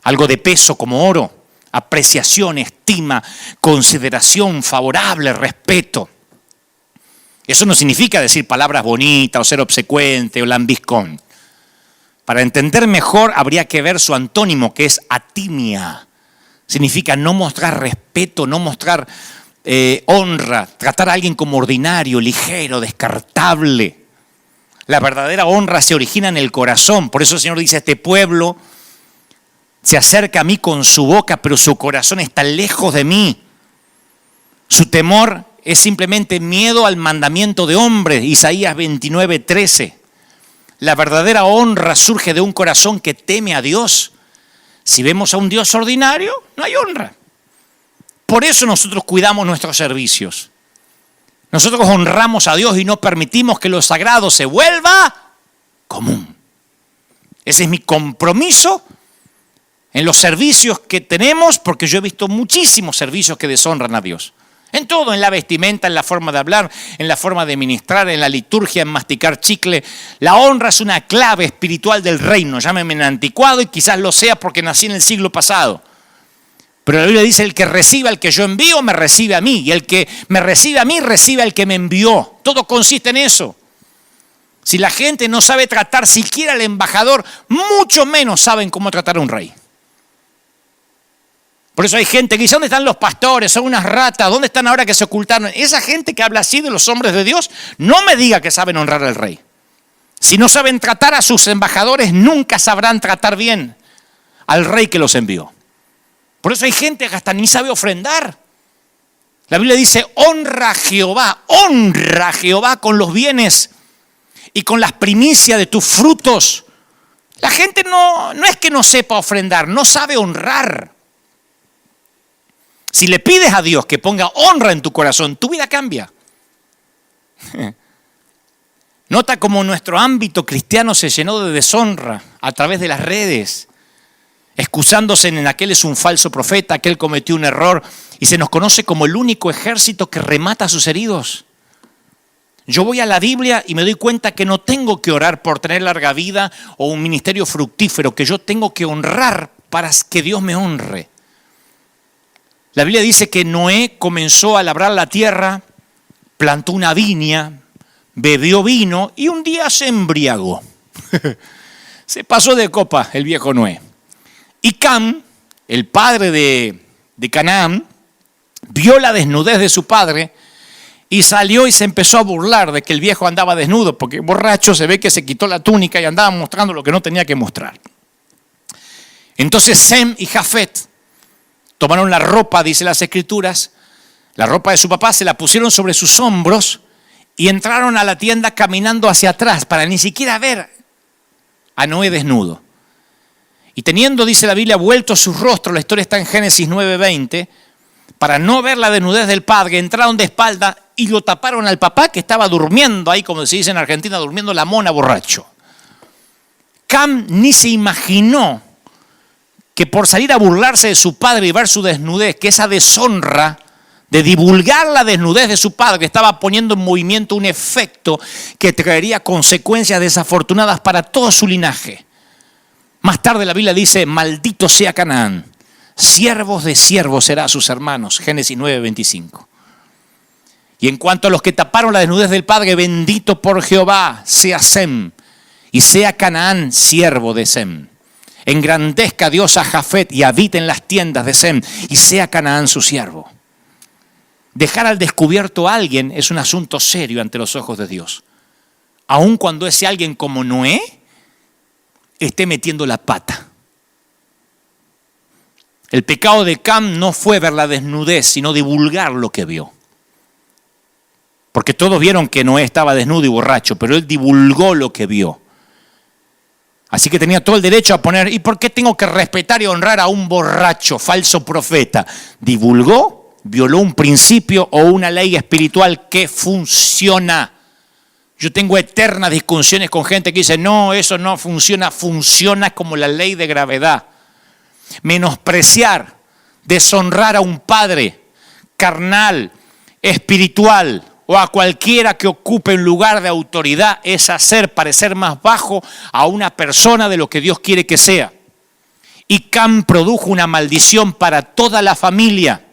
S1: algo de peso como oro. Apreciación, estima, consideración favorable, respeto. Eso no significa decir palabras bonitas o ser obsecuente o lambiscón. Para entender mejor habría que ver su antónimo, que es atimia. Significa no mostrar respeto, no mostrar honra, tratar a alguien como ordinario, ligero, descartable. La verdadera honra se origina en el corazón. Por eso el Señor dice, este pueblo se acerca a mí con su boca, pero su corazón está lejos de mí. Su temor es simplemente miedo al mandamiento de hombres. Isaías 29:13. La verdadera honra surge de un corazón que teme a Dios. Si vemos a un Dios ordinario, no hay honra. Por eso nosotros cuidamos nuestros servicios. Nosotros honramos a Dios y no permitimos que lo sagrado se vuelva común. Ese es mi compromiso en los servicios que tenemos, porque yo he visto muchísimos servicios que deshonran a Dios. En todo, en la vestimenta, en la forma de hablar, en la forma de ministrar, en la liturgia, en masticar chicle. La honra es una clave espiritual del reino. Llámeme anticuado y quizás lo sea porque nací en el siglo pasado. Pero la Biblia dice, el que reciba al que yo envío, me recibe a mí. Y el que me recibe a mí, recibe al que me envió. Todo consiste en eso. Si la gente no sabe tratar siquiera al embajador, mucho menos saben cómo tratar a un rey. Por eso hay gente que dice, ¿dónde están los pastores? Son unas ratas, ¿dónde están ahora que se ocultaron? Esa gente que habla así de los hombres de Dios, no me diga que saben honrar al rey. Si no saben tratar a sus embajadores, nunca sabrán tratar bien al rey que los envió. Por eso hay gente que hasta ni sabe ofrendar. La Biblia dice, honra a Jehová con los bienes y con las primicias de tus frutos. La gente no es que no sepa ofrendar, no sabe honrar. Si le pides a Dios que ponga honra en tu corazón, tu vida cambia. Nota cómo nuestro ámbito cristiano se llenó de deshonra a través de las redes, excusándose en aquel es un falso profeta, aquel cometió un error, y se nos conoce como el único ejército que remata a sus heridos. Yo voy a la Biblia y me doy cuenta que no tengo que orar por tener larga vida o un ministerio fructífero, que yo tengo que honrar para que Dios me honre. La Biblia dice que Noé comenzó a labrar la tierra, plantó una viña, bebió vino y un día se embriagó. Se pasó de copa el viejo Noé. Y Cam, el padre de Canaán, vio la desnudez de su padre y salió y se empezó a burlar de que el viejo andaba desnudo, porque borracho se ve que se quitó la túnica y andaba mostrando lo que no tenía que mostrar. Entonces Sem y Jafet Tomaron la ropa, dice las Escrituras, la ropa de su papá, se la pusieron sobre sus hombros y entraron a la tienda caminando hacia atrás para ni siquiera ver a Noé desnudo. Y teniendo, dice la Biblia, vuelto su rostro, la historia está en Génesis 9:20, para no ver la desnudez del padre, entraron de espalda y lo taparon al papá que estaba durmiendo ahí, como se dice en Argentina, durmiendo la mona borracho. Cam ni se imaginó que por salir a burlarse de su padre y ver su desnudez, que esa deshonra de divulgar la desnudez de su padre estaba poniendo en movimiento un efecto que traería consecuencias desafortunadas para todo su linaje. Más tarde la Biblia dice, maldito sea Canaán, siervos de siervos será a sus hermanos, Génesis 9:25. Y en cuanto a los que taparon la desnudez del padre, bendito por Jehová sea Sem, y sea Canaán siervo de Sem. Engrandezca Dios a Jafet y habite en las tiendas de Sem, y sea Canaán su siervo. Dejar al descubierto a alguien es un asunto serio ante los ojos de Dios. Aun cuando ese alguien como Noé esté metiendo la pata. El pecado de Cam no fue ver la desnudez, sino divulgar lo que vio. Porque todos vieron que Noé estaba desnudo y borracho, pero él divulgó lo que vio. Así que tenía todo el derecho a poner, ¿y por qué tengo que respetar y honrar a un borracho, falso profeta? Divulgó, violó un principio o una ley espiritual que funciona. Yo tengo eternas discusiones con gente que dice, no, eso no funciona, funciona como la ley de gravedad. Menospreciar, deshonrar a un padre carnal, espiritual o a cualquiera que ocupe un lugar de autoridad es hacer parecer más bajo a una persona de lo que Dios quiere que sea. Y Cam produjo una maldición para toda la familia.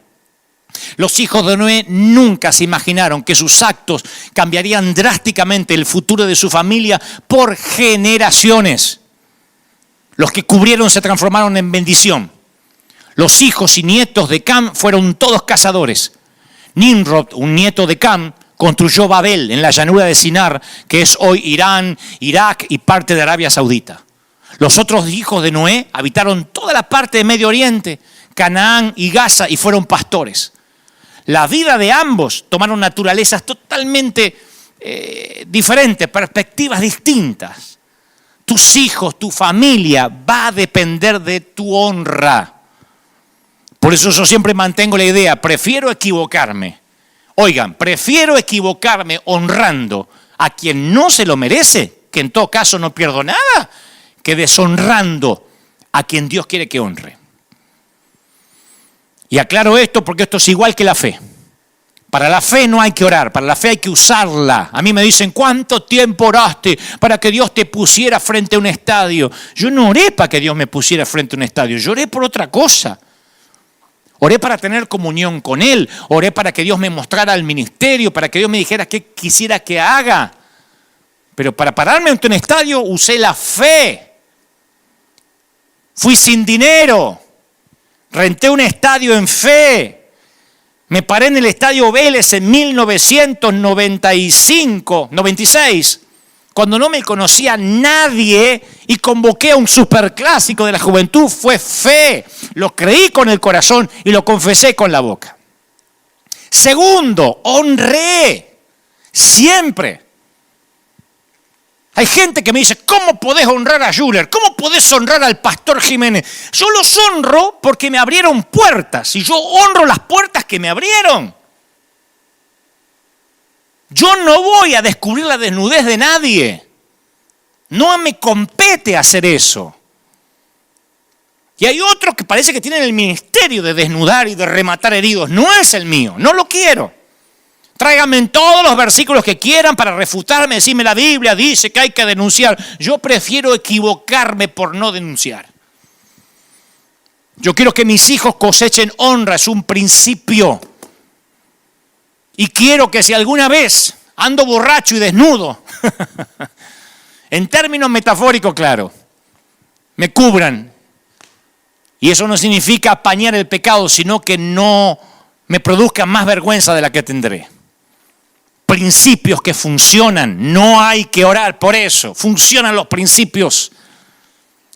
S1: Los hijos de Noé nunca se imaginaron que sus actos cambiarían drásticamente el futuro de su familia por generaciones. Los que cubrieron se transformaron en bendición. Los hijos y nietos de Cam fueron todos cazadores. Nimrod, un nieto de Cam, construyó Babel en la llanura de Sinar, que es hoy Irán, Irak y parte de Arabia Saudita. Los otros hijos de Noé habitaron toda la parte de Medio Oriente, Canaán y Gaza, y fueron pastores. La vida de ambos tomaron naturalezas totalmente diferentes, perspectivas distintas. Tus hijos, tu familia va a depender de tu honra. Por eso yo siempre mantengo la idea, prefiero equivocarme. Oigan, prefiero equivocarme honrando a quien no se lo merece, que en todo caso no pierdo nada, que deshonrando a quien Dios quiere que honre. Y aclaro esto porque esto es igual que la fe. Para la fe no hay que orar, para la fe hay que usarla. A mí me dicen, ¿cuánto tiempo oraste para que Dios te pusiera frente a un estadio? Yo no oré para que Dios me pusiera frente a un estadio, yo oré por otra cosa. Oré para tener comunión con Él, oré para que Dios me mostrara el ministerio, para que Dios me dijera qué quisiera que haga. Pero para pararme ante un estadio usé la fe. Fui sin dinero, renté un estadio en fe. Me paré en el Estadio Vélez en 1996, cuando no me conocía nadie y convoqué a un superclásico de la juventud. Fue fe, lo creí con el corazón y lo confesé con la boca. Segundo, honré, siempre. Hay gente que me dice, ¿cómo podés honrar a Juller? ¿Cómo podés honrar al pastor Jiménez? Yo los honro porque me abrieron puertas y yo honro las puertas que me abrieron. Yo no voy a descubrir la desnudez de nadie. No me compete hacer eso. Y hay otros que parece que tienen el ministerio de desnudar y de rematar heridos. No es el mío, no lo quiero. Tráiganme en todos los versículos que quieran para refutarme, decirme la Biblia dice que hay que denunciar. Yo prefiero equivocarme por no denunciar. Yo quiero que mis hijos cosechen honra, es un principio. Y quiero que si alguna vez ando borracho y desnudo, en términos metafóricos, claro, me cubran. Y eso no significa apañar el pecado, sino que no me produzca más vergüenza de la que tendré. Principios que funcionan, no hay que orar por eso, funcionan los principios.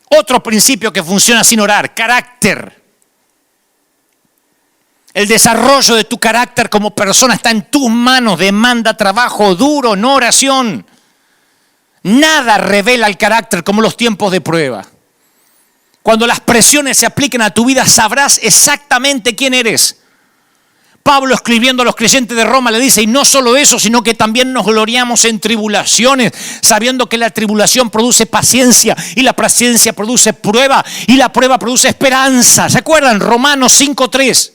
S1: Otro principio que funciona sin orar, carácter. El desarrollo de tu carácter como persona está en tus manos, demanda trabajo duro, no oración. Nada revela el carácter como los tiempos de prueba. Cuando las presiones se apliquen a tu vida, sabrás exactamente quién eres. Pablo, escribiendo a los creyentes de Roma, le dice, y no solo eso, sino que también nos gloriamos en tribulaciones, sabiendo que la tribulación produce paciencia, y la paciencia produce prueba, y la prueba produce esperanza. ¿Se acuerdan? Romanos 5:3.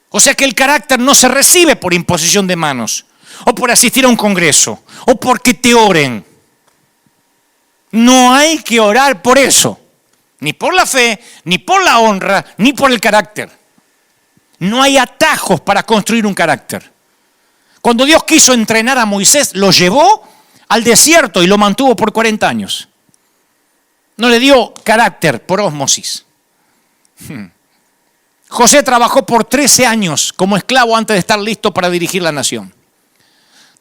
S1: O sea que el carácter no se recibe por imposición de manos, o por asistir a un congreso, o porque te oren. No hay que orar por eso, ni por la fe, ni por la honra, ni por el carácter. No hay atajos para construir un carácter. Cuando Dios quiso entrenar a Moisés, lo llevó al desierto y lo mantuvo por 40 años. No le dio carácter por ósmosis. José trabajó por 13 años como esclavo antes de estar listo para dirigir la nación.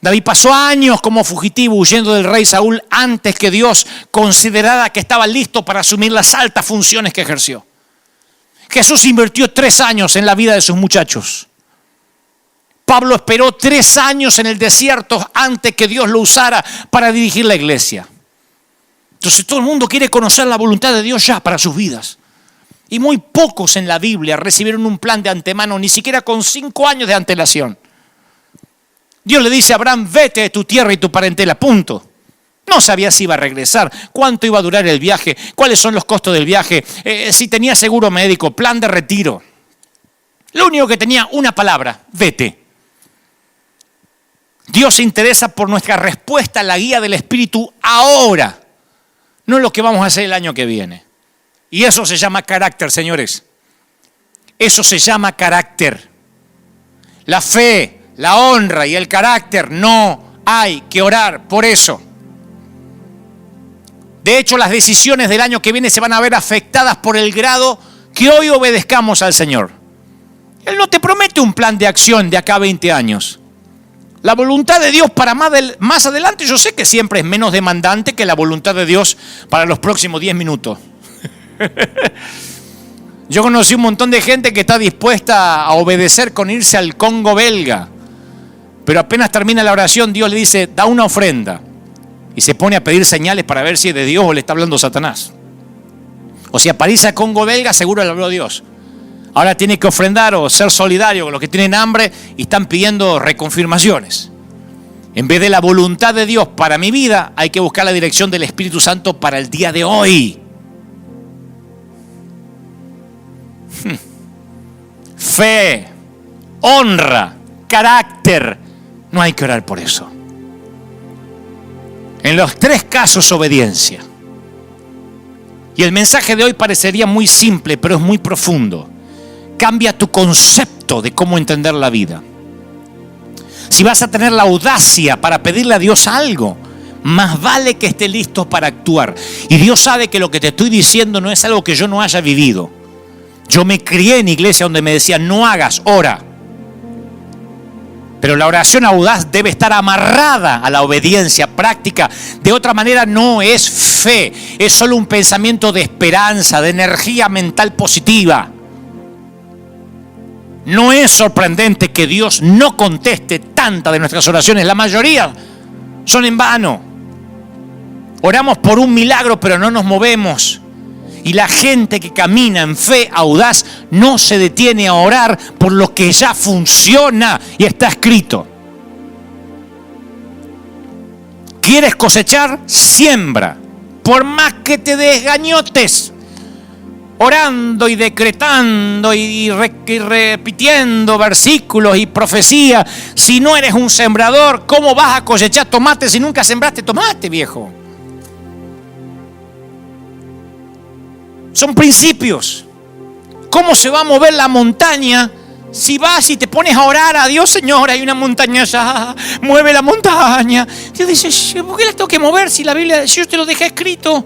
S1: David pasó años como fugitivo huyendo del rey Saúl antes que Dios considerara que estaba listo para asumir las altas funciones que ejerció. Jesús invirtió 3 años en la vida de sus muchachos. Pablo esperó 3 años en el desierto antes que Dios lo usara para dirigir la iglesia. Entonces todo el mundo quiere conocer la voluntad de Dios ya para sus vidas. Y muy pocos en la Biblia recibieron un plan de antemano, ni siquiera con 5 años de antelación. Dios le dice a Abraham, vete de tu tierra y tu parentela, punto. No sabía si iba a regresar, cuánto iba a durar el viaje, cuáles son los costos del viaje, si tenía seguro médico, plan de retiro. Lo único que tenía, una palabra, vete. Dios se interesa por nuestra respuesta a la guía del Espíritu ahora, no lo que vamos a hacer el año que viene. Y eso se llama carácter, señores. Eso se llama carácter. La fe, la honra y el carácter, no hay que orar por eso. De hecho, las decisiones del año que viene se van a ver afectadas por el grado que hoy obedezcamos al Señor. Él no te promete un plan de acción de acá a 20 años. La voluntad de Dios para más adelante, yo sé que siempre es menos demandante que la voluntad de Dios para los próximos 10 minutos. Yo conocí un montón de gente que está dispuesta a obedecer con irse al Congo belga. Pero apenas termina la oración, Dios le dice, da una ofrenda. Y se pone a pedir señales para ver si es de Dios o le está hablando Satanás. O sea, para irse a Congo belga seguro le habló Dios. Ahora tiene que ofrendar o ser solidario con los que tienen hambre y están pidiendo reconfirmaciones. En vez de la voluntad de Dios para mi vida, hay que buscar la dirección del Espíritu Santo para el día de hoy. Fe, honra, carácter. No hay que orar por eso. En los 3 casos, obediencia. Y el mensaje de hoy parecería muy simple, pero es muy profundo. Cambia tu concepto de cómo entender la vida. Si vas a tener la audacia para pedirle a Dios algo, más vale que esté listo para actuar. Y Dios sabe que lo que te estoy diciendo no es algo que yo no haya vivido. Yo me crié en iglesia donde me decían, no hagas, ora. Pero la oración audaz debe estar amarrada a la obediencia práctica. De otra manera no es fe, es solo un pensamiento de esperanza, de energía mental positiva. No es sorprendente que Dios no conteste tantas de nuestras oraciones. La mayoría son en vano. Oramos por un milagro, pero no nos movemos. Y la gente que camina en fe audaz no se detiene a orar por lo que ya funciona y está escrito. ¿Quieres cosechar? Siembra. Por más que te desgañotes, orando y decretando y repitiendo versículos y profecías. Si no eres un sembrador, ¿cómo vas a cosechar tomate si nunca sembraste tomate, viejo? Son principios. ¿Cómo se va a mover la montaña si vas y te pones a orar a Dios? Señor, hay una montaña allá, mueve la montaña. Dios dice, ¿por qué la tengo que mover si la Biblia, si yo te lo dejé escrito?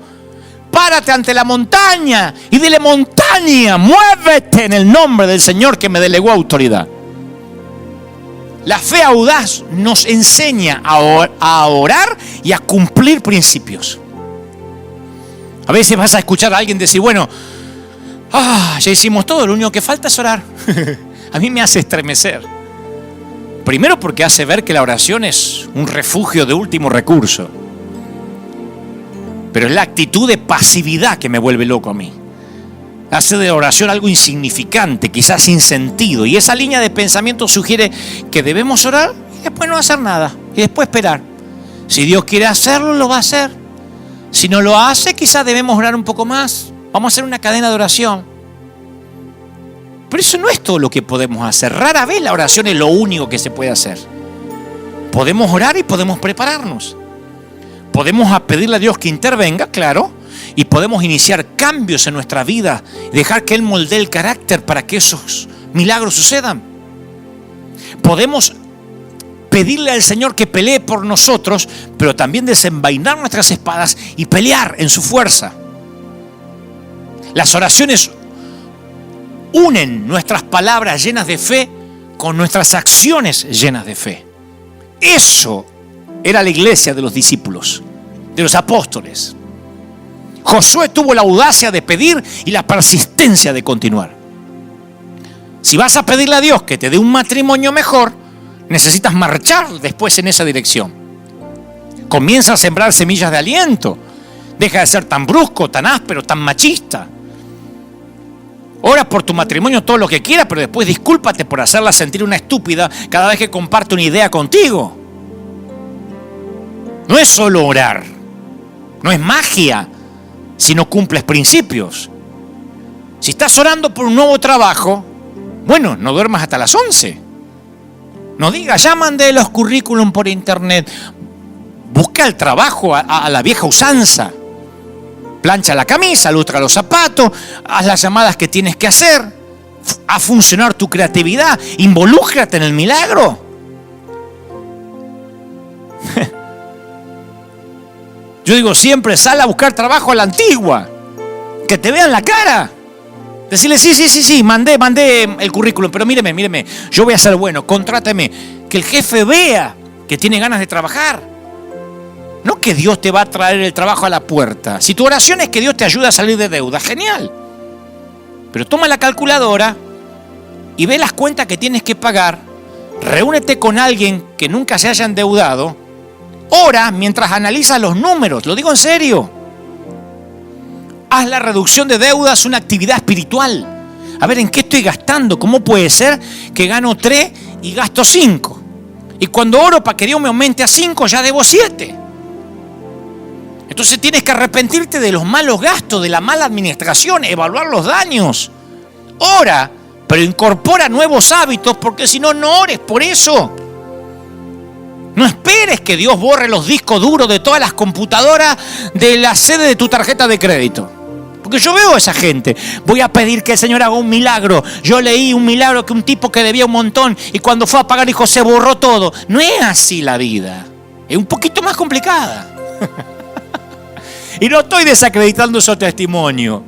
S1: Párate ante la montaña y dile, montaña, muévete en el nombre del Señor que me delegó autoridad. La fe audaz nos enseña a orar y a cumplir principios. A veces vas a escuchar a alguien decir, bueno, Ya hicimos todo, lo único que falta es orar. A mí me hace estremecer. Primero porque hace ver que la oración es un refugio de último recurso. Pero es la actitud de pasividad que me vuelve loco a mí. Hace de la oración algo insignificante, quizás sin sentido. Y esa línea de pensamiento sugiere que debemos orar y después no hacer nada. Y después esperar. Si Dios quiere hacerlo, lo va a hacer. Si no lo hace, quizás debemos orar un poco más. Vamos a hacer una cadena de oración. Pero eso no es todo lo que podemos hacer. Rara vez la oración es lo único que se puede hacer. Podemos orar y podemos prepararnos. Podemos pedirle a Dios que intervenga, claro, y podemos iniciar cambios en nuestra vida, dejar que Él moldee el carácter para que esos milagros sucedan. Podemos pedirle al Señor que pelee por nosotros, pero también desenvainar nuestras espadas y pelear en su fuerza. Las oraciones unen nuestras palabras llenas de fe con nuestras acciones llenas de fe. Eso era la iglesia de los discípulos, de los apóstoles. Josué tuvo la audacia de pedir y la persistencia de continuar. Si vas a pedirle a Dios que te dé un matrimonio mejor, necesitas marchar después en esa dirección. Comienza a sembrar semillas de aliento. Deja de ser tan brusco, tan áspero, tan machista. Ora por tu matrimonio todo lo que quieras, pero después discúlpate por hacerla sentir una estúpida cada vez que comparte una idea contigo. No es solo orar, no es magia si no cumples principios. Si estás orando por un nuevo trabajo, bueno, no duermas hasta las 11. No digas, ya mandé los currículum por internet. Busca el trabajo a la vieja usanza. Plancha la camisa, lustra los zapatos, haz las llamadas que tienes que hacer, haz funcionar tu creatividad, involúcrate en el milagro. Yo digo siempre, sal a buscar trabajo a la antigua, que te vean la cara. Decirle, sí, mandé el currículum, pero míreme, yo voy a ser bueno, contráteme. Que el jefe vea que tiene ganas de trabajar. No que Dios te va a traer el trabajo a la puerta. Si tu oración es que Dios te ayude a salir de deuda, genial. Pero toma la calculadora y ve las cuentas que tienes que pagar. Reúnete con alguien que nunca se haya endeudado. Ora mientras analizas los números, lo digo en serio. Haz la reducción de deudas una actividad espiritual. A ver, ¿en qué estoy gastando? ¿Cómo puede ser que gano 3 y gasto 5? Y cuando oro para que Dios me aumente a 5, ya debo 7. Entonces tienes que arrepentirte de los malos gastos, de la mala administración, evaluar los daños. Ora, pero incorpora nuevos hábitos, porque si no, no ores por eso. No esperes que Dios borre los discos duros de todas las computadoras de la sede de tu tarjeta de crédito. Porque yo veo a esa gente. Voy a pedir que el Señor haga un milagro. Yo leí un milagro que un tipo que debía un montón y cuando fue a pagar dijo, se borró todo. No es así la vida. Es un poquito más complicada. Y no estoy desacreditando su testimonio.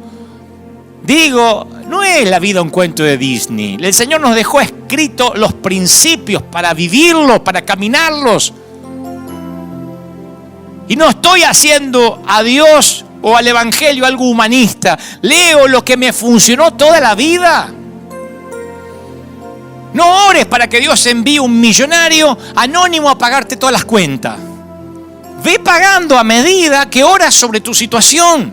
S1: Digo, no es la vida un cuento de Disney. El Señor nos dejó escritos los principios para vivirlos, para caminarlos. Y no estoy haciendo a Dios o al Evangelio algo humanista. Leo lo que me funcionó toda la vida. No ores para que Dios envíe un millonario anónimo a pagarte todas las cuentas. Ve pagando a medida que oras sobre tu situación.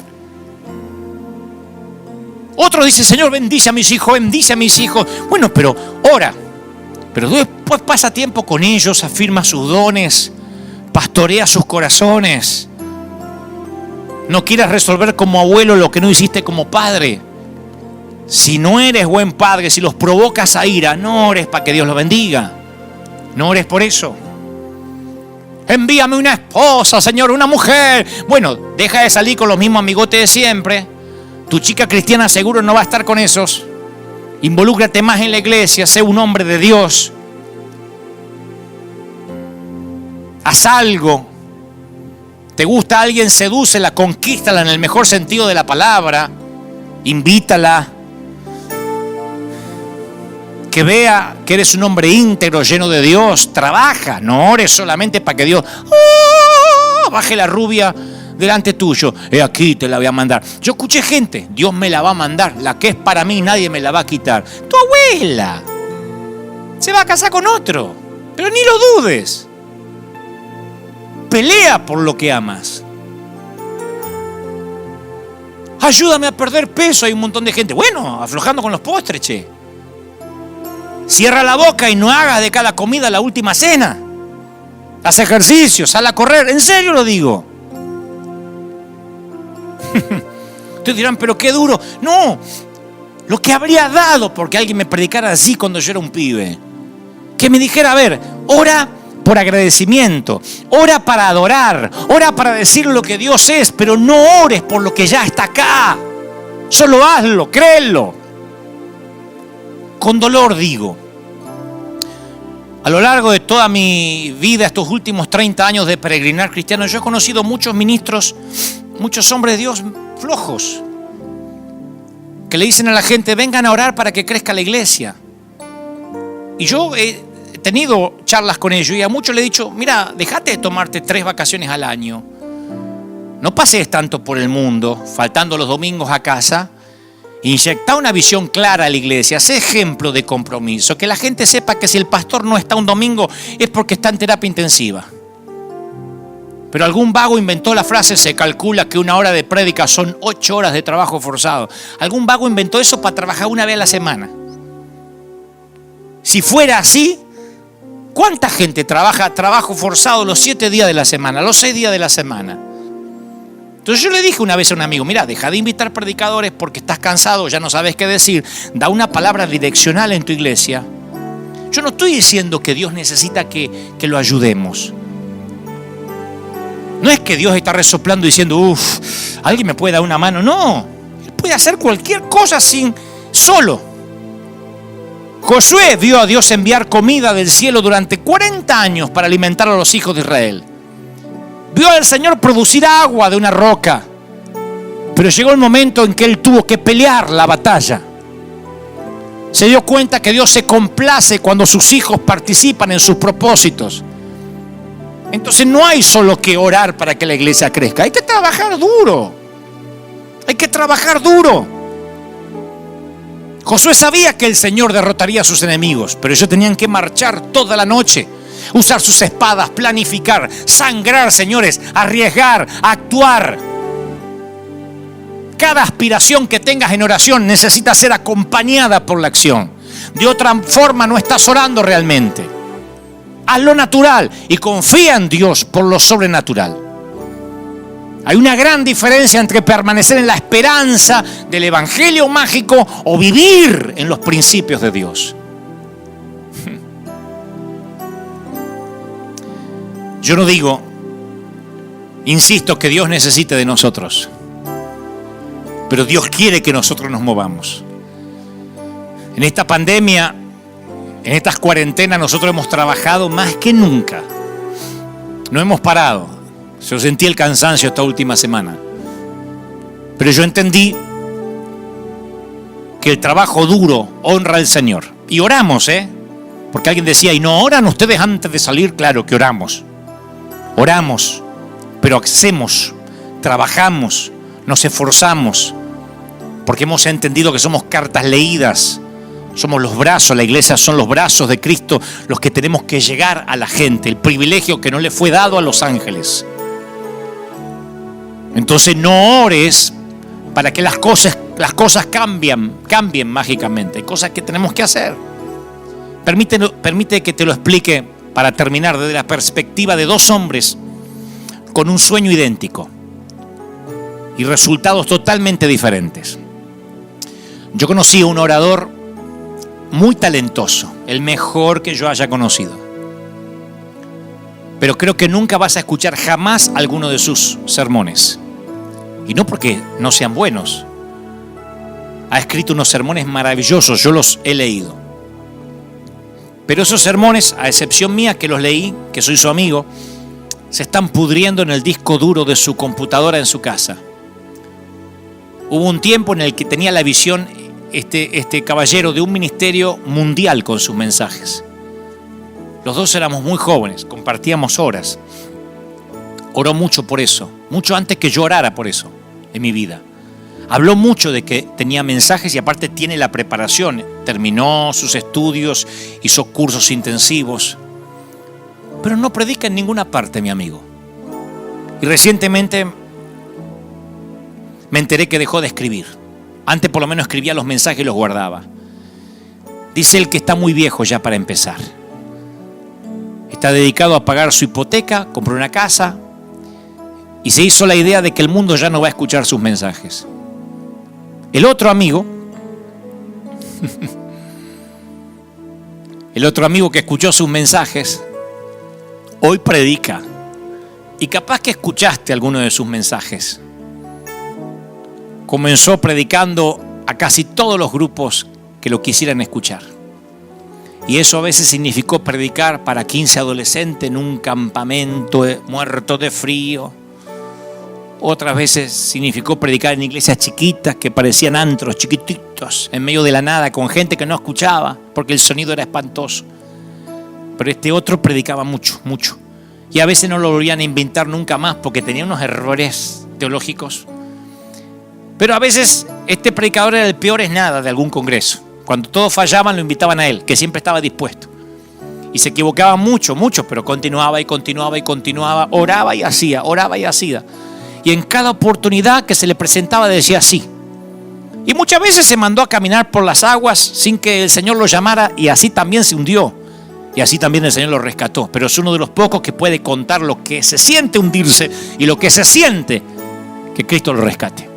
S1: Otro dice, Señor, bendice a mis hijos, bendice a mis hijos. Bueno, pero ora. Pero después pasa tiempo con ellos, afirma sus dones, pastorea sus corazones. No quieras resolver como abuelo lo que no hiciste como padre. Si no eres buen padre, si los provocas a ira, no ores para que Dios los bendiga. No ores por eso. Envíame una esposa, Señor, una mujer. Bueno, deja de salir con los mismos amigotes de siempre. Tu chica cristiana seguro no va a estar con esos. Involúcrate más en la iglesia, sé un hombre de Dios. Haz algo. ¿Te gusta alguien? Sedúcela, conquístala en el mejor sentido de la palabra. Invítala. Que vea que eres un hombre íntegro, lleno de Dios. Trabaja, no ores solamente para que Dios baje la rubia delante tuyo, aquí te la voy a mandar. Yo escuché gente, Dios me la va a mandar, la que es para mí nadie me la va a quitar. Tu abuela se va a casar con otro, pero ni lo dudes. Pelea por lo que amas. Ayúdame a perder peso, hay un montón de gente. Bueno, aflojando con los postres, che. Cierra la boca y no hagas de cada comida la última cena. Haz ejercicio, sal a correr. En serio lo digo. Ustedes dirán, pero qué duro. No, lo que habría dado porque alguien me predicara así cuando yo era un pibe. Que me dijera, a ver, ora por agradecimiento, ora para adorar, ora para decir lo que Dios es, pero no ores por lo que ya está acá. Solo hazlo, créelo. Con dolor digo. A lo largo de toda mi vida, estos últimos 30 años de peregrinar cristiano, yo he conocido muchos ministros, muchos hombres de Dios flojos, que le dicen a la gente, vengan a orar para que crezca la iglesia. Y yo he tenido charlas con ellos y a muchos les he dicho, mira, dejate de tomarte 3 vacaciones al año. No pases tanto por el mundo, faltando los domingos a casa. Inyecta una visión clara a la iglesia, sé ejemplo de compromiso, que la gente sepa que si el pastor no está un domingo es porque está en terapia intensiva. Pero algún vago inventó la frase, se calcula que 1 hora de prédica son 8 horas de trabajo forzado. Algún vago inventó eso para trabajar 1 vez a la semana. Si fuera así, ¿cuánta gente trabaja trabajo forzado los 7 días de la semana, los 6 días de la semana? Entonces yo le dije una vez a un amigo, mira, deja de invitar predicadores porque estás cansado, ya no sabes qué decir. Da una palabra direccional en tu iglesia. Yo no estoy diciendo que Dios necesita que lo ayudemos. No es que Dios está resoplando diciendo, ¿alguien me puede dar una mano? No, Él puede hacer cualquier cosa solo. Josué vio a Dios enviar comida del cielo durante 40 años para alimentar a los hijos de Israel. Vio al Señor producir agua de una roca, pero llegó el momento en que él tuvo que pelear la batalla. Se dio cuenta que Dios se complace cuando sus hijos participan en sus propósitos. Entonces no hay solo que orar para que la iglesia crezca, hay que trabajar duro. Hay que trabajar duro. Josué sabía que el Señor derrotaría a sus enemigos, pero ellos tenían que marchar toda la noche. Usar sus espadas, planificar, sangrar, señores, arriesgar, actuar. Cada aspiración que tengas en oración necesita ser acompañada por la acción. De otra forma no estás orando realmente. Haz lo natural y confía en Dios por lo sobrenatural. Hay una gran diferencia entre permanecer en la esperanza del evangelio mágico o vivir en los principios de Dios. Yo no digo, insisto, que Dios necesite de nosotros, pero Dios quiere que nosotros nos movamos. En esta pandemia, en estas cuarentenas, nosotros hemos trabajado más que nunca. No hemos parado. Yo sentí el cansancio esta última semana, pero yo entendí que el trabajo duro honra al Señor. Y oramos, porque alguien decía, ¿y no oran ustedes antes de salir? Claro que oramos. Oramos, pero hacemos, trabajamos, nos esforzamos, porque hemos entendido que somos cartas leídas, somos los brazos, la iglesia son los brazos de Cristo, los que tenemos que llegar a la gente, el privilegio que no le fue dado a los ángeles. Entonces no ores para que las cosas cambien mágicamente, hay cosas que tenemos que hacer. Permite que te lo explique para terminar desde la perspectiva de 2 hombres con un sueño idéntico y resultados totalmente diferentes. Yo conocí a un orador muy talentoso, el mejor que yo haya conocido. Pero creo que nunca vas a escuchar jamás alguno de sus sermones. Y no porque no sean buenos. Ha escrito unos sermones maravillosos, yo los he leído. Pero esos sermones, a excepción mía que los leí, que soy su amigo, se están pudriendo en el disco duro de su computadora en su casa. Hubo un tiempo en el que tenía la visión este caballero de un ministerio mundial con sus mensajes. Los dos éramos muy jóvenes, compartíamos horas. Oró mucho por eso. mucho antes que yo orara por eso en mi vida. Habló mucho de que tenía mensajes y aparte tiene la preparación. Terminó sus estudios, hizo cursos intensivos, pero no predica en ninguna parte, mi amigo. Y recientemente me enteré que dejó de escribir. Antes por lo menos escribía los mensajes y los guardaba. Dice él que está muy viejo ya para empezar. Está dedicado a pagar su hipoteca, compró una casa y se hizo la idea de que el mundo ya no va a escuchar sus mensajes. El otro amigo que escuchó sus mensajes, hoy predica. Y capaz que escuchaste alguno de sus mensajes. Comenzó predicando a casi todos los grupos que lo quisieran escuchar. Y eso a veces significó predicar para 15 adolescentes en un campamento muerto de frío. Otras veces significó predicar en iglesias chiquitas que parecían antros chiquititos, en medio de la nada, con gente que no escuchaba, porque el sonido era espantoso. Pero este otro predicaba mucho, mucho. Y a veces no lo volvían a inventar nunca más, porque tenía unos errores teológicos. Pero a veces este predicador era el peor es nada de algún congreso. Cuando todos fallaban lo invitaban a él, que siempre estaba dispuesto. Y se equivocaba mucho, pero continuaba y continuaba y continuaba. Oraba y hacía, oraba y hacía. Y en cada oportunidad que se le presentaba decía sí. Y muchas veces se mandó a caminar por las aguas sin que el Señor lo llamara y así también se hundió. Y así también el Señor lo rescató. Pero es uno de los pocos que puede contar lo que se siente hundirse y lo que se siente que Cristo lo rescate.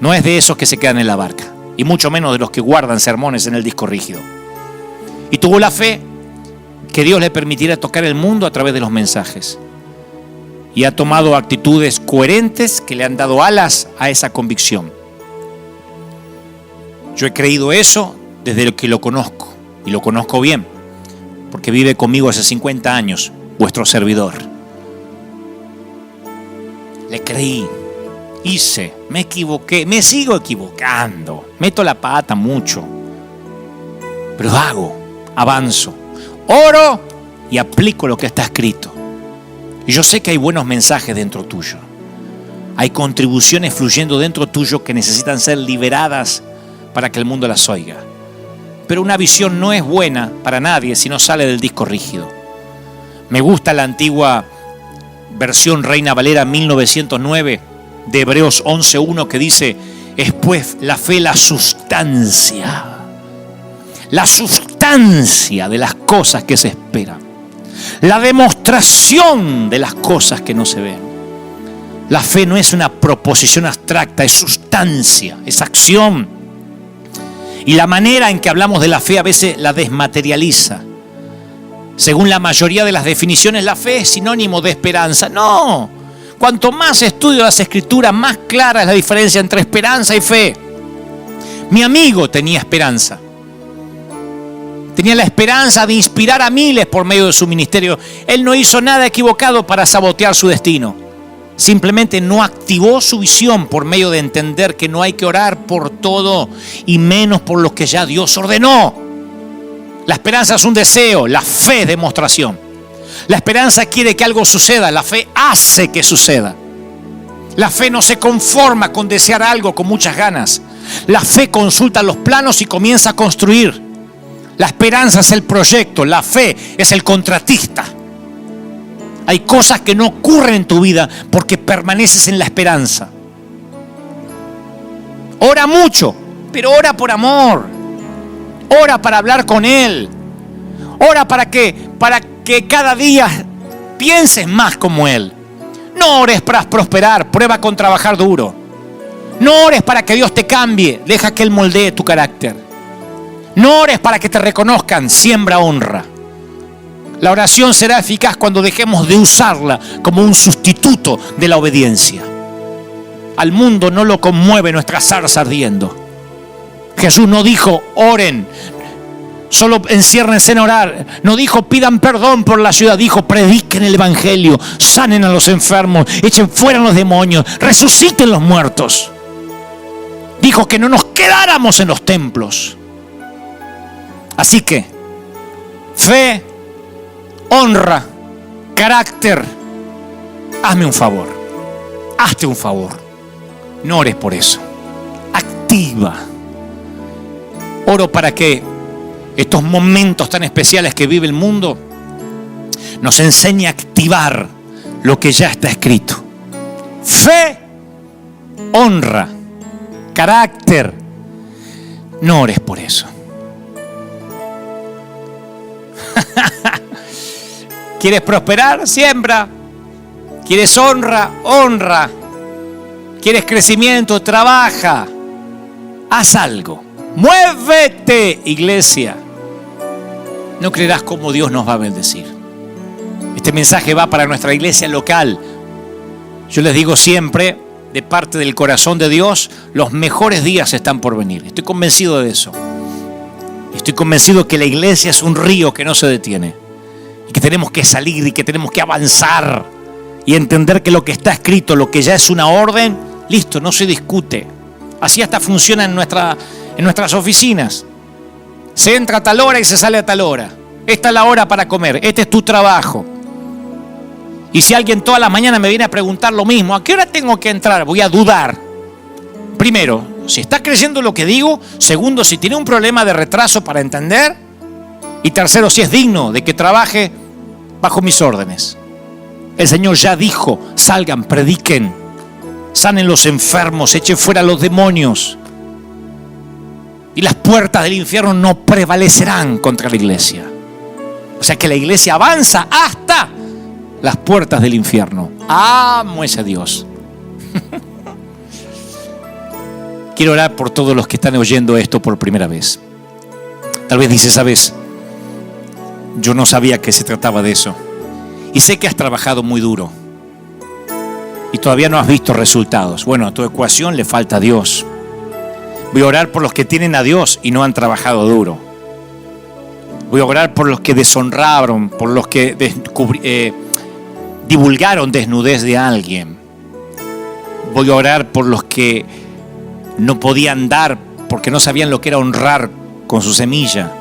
S1: No es de esos que se quedan en la barca. Y mucho menos de los que guardan sermones en el disco rígido. Y tuvo la fe que Dios le permitiera tocar el mundo a través de los mensajes. Y ha tomado actitudes coherentes que le han dado alas a esa convicción. Yo he creído eso desde que lo conozco. Y lo conozco bien. Porque vive conmigo hace 50 años, vuestro servidor. Le creí. Hice, me equivoqué, me sigo equivocando, meto la pata mucho, pero hago, avanzo, oro y aplico lo que está escrito. Y yo sé que hay buenos mensajes dentro tuyo, hay contribuciones fluyendo dentro tuyo que necesitan ser liberadas para que el mundo las oiga. Pero una visión no es buena para nadie si no sale del disco rígido. Me gusta la antigua versión Reina Valera 1909 de Hebreos 11:1 que dice: es pues la fe la sustancia de las cosas que se esperan, la demostración de las cosas que no se ven. La fe no es una proposición abstracta, es sustancia, es acción. Y la manera en que hablamos de la fe a veces la desmaterializa. Según la mayoría de las definiciones, la fe es sinónimo de esperanza. No. Cuanto más estudio las Escrituras, más clara es la diferencia entre esperanza y fe. Mi amigo tenía esperanza. Tenía la esperanza de inspirar a miles por medio de su ministerio. Él no hizo nada equivocado para sabotear su destino. Simplemente no activó su visión por medio de entender que no hay que orar por todo y menos por lo que ya Dios ordenó. La esperanza es un deseo, la fe es demostración. La esperanza quiere que algo suceda, la fe hace que suceda. La fe no se conforma con desear algo con muchas ganas. La fe consulta los planos y comienza a construir. La esperanza es el proyecto, la fe es el contratista. Hay cosas que no ocurren en tu vida porque permaneces en la esperanza. Ora mucho, pero ora por amor. Ora para hablar con Él. Ora para que cada día pienses más como Él. No ores para prosperar, prueba con trabajar duro. No ores para que Dios te cambie, deja que Él moldee tu carácter. No ores para que te reconozcan, siembra honra. La oración será eficaz cuando dejemos de usarla como un sustituto de la obediencia. Al mundo no lo conmueve nuestra zarza ardiendo. Jesús no dijo, oren, solo enciérrense en orar. No dijo, pidan perdón por la ciudad. Dijo, prediquen el evangelio, sanen a los enfermos, echen fuera a los demonios, resuciten los muertos. Dijo que no nos quedáramos en los templos. Así que, fe, honra, carácter. Hazme un favor. hazte un favor. No ores por eso. Activa. Oro para que estos momentos tan especiales que vive el mundo nos enseñe a activar lo que ya está escrito. Fe, honra, carácter. No ores por eso. ¿Quieres prosperar? Siembra. ¿Quieres honra? Honra. ¿Quieres crecimiento? Trabaja. Haz algo. Muévete, iglesia. No creerás cómo Dios nos va a bendecir. Este mensaje va para nuestra iglesia local. Yo les digo siempre, de parte del corazón de Dios, los mejores días están por venir. Estoy convencido de eso. Estoy convencido que la iglesia es un río que no se detiene. Y que tenemos que salir y que tenemos que avanzar. Y entender que lo que está escrito, lo que ya es una orden, listo, no se discute. Así hasta funciona en nuestras oficinas. Se entra a tal hora y se sale a tal hora. Esta es la hora para comer. Este es tu trabajo. Y si alguien todas las mañanas me viene a preguntar lo mismo, ¿a qué hora tengo que entrar? Voy a dudar. Primero, si está creyendo lo que digo. Segundo, si tiene un problema de retraso para entender. Y tercero, si es digno de que trabaje bajo mis órdenes. El Señor ya dijo, salgan, prediquen, sanen los enfermos, echen fuera los demonios. Y las puertas del infierno no prevalecerán contra la iglesia. O sea que la iglesia avanza hasta las puertas del infierno. Amo ese Dios. Quiero orar por todos los que están oyendo esto por primera vez. Tal vez dice, ¿sabes? Yo no sabía que se trataba de eso. Y sé que has trabajado muy duro. Y todavía no has visto resultados. Bueno, a tu ecuación le falta Dios. Voy a orar por los que tienen a Dios y no han trabajado duro. Voy a orar por los que deshonraron, por los que divulgaron desnudez de alguien. Voy a orar por los que no podían dar porque no sabían lo que era honrar con su semilla.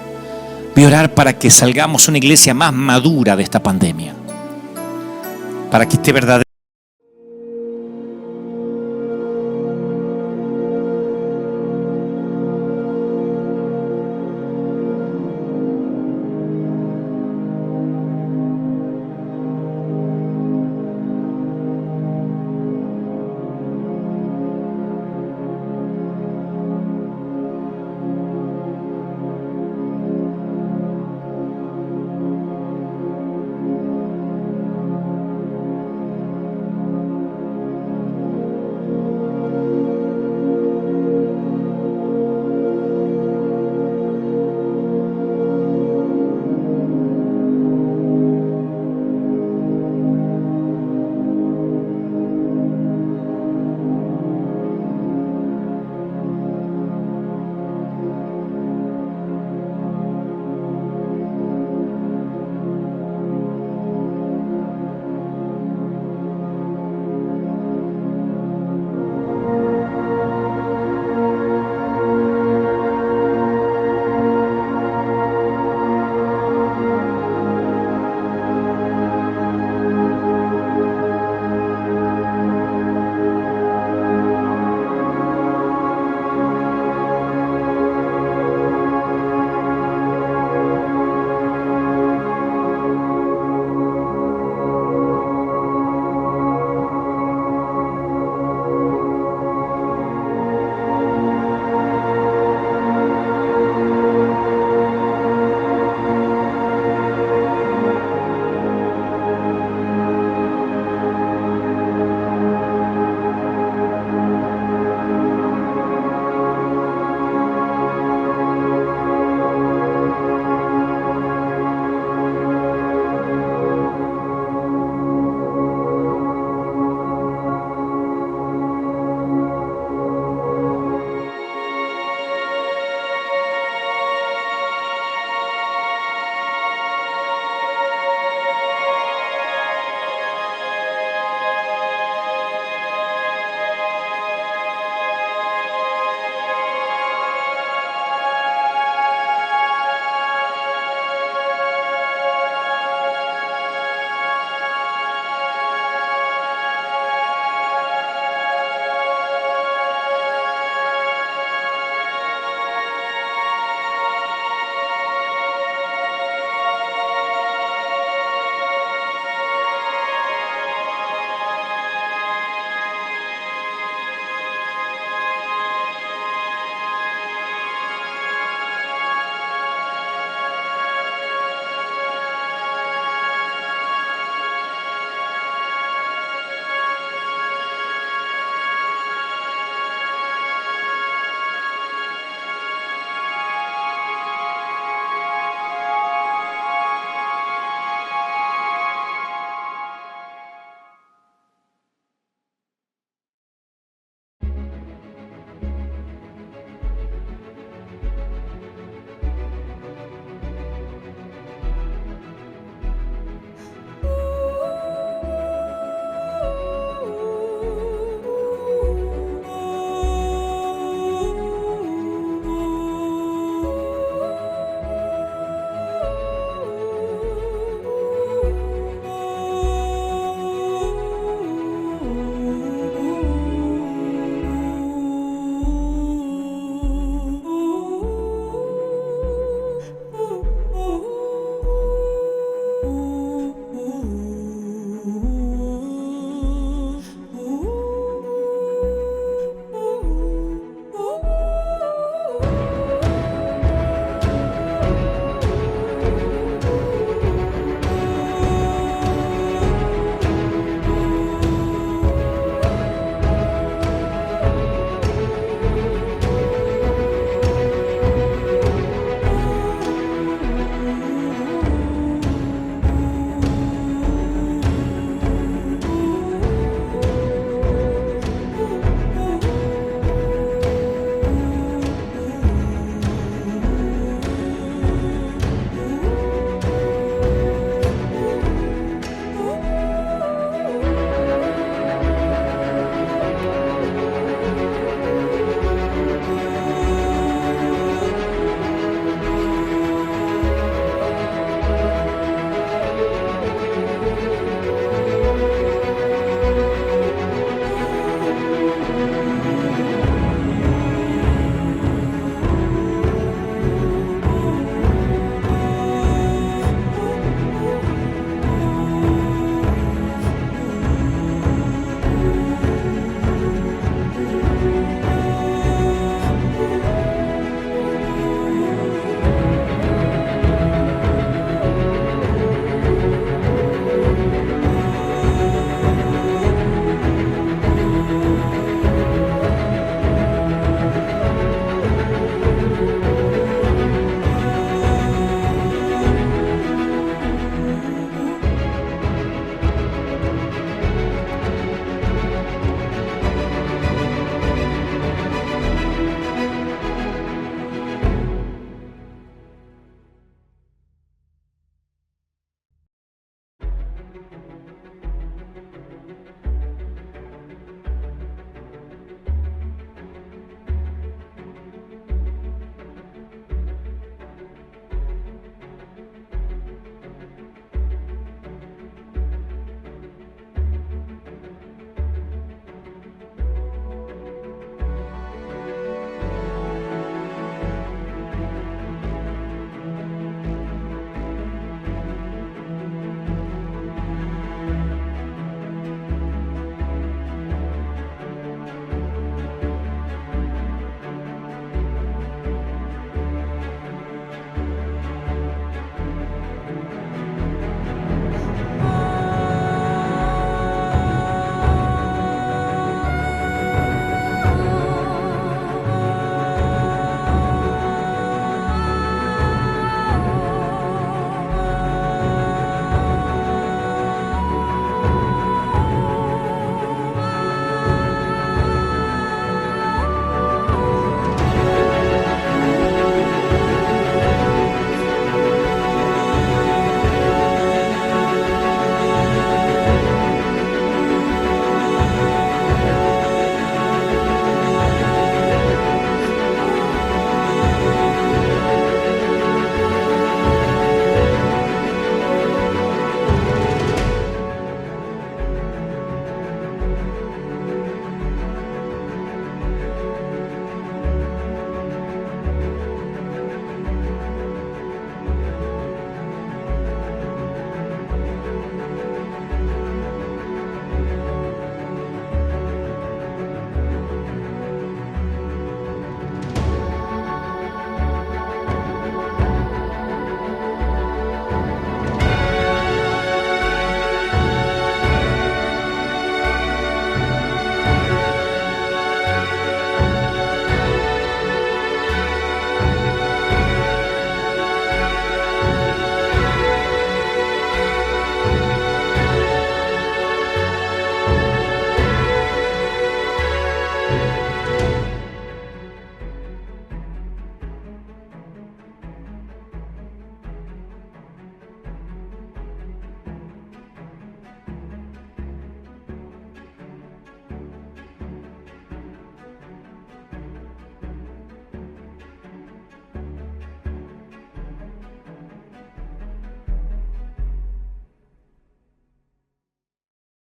S1: Voy a orar para que salgamos una iglesia más madura de esta pandemia. Para que esté verdadero.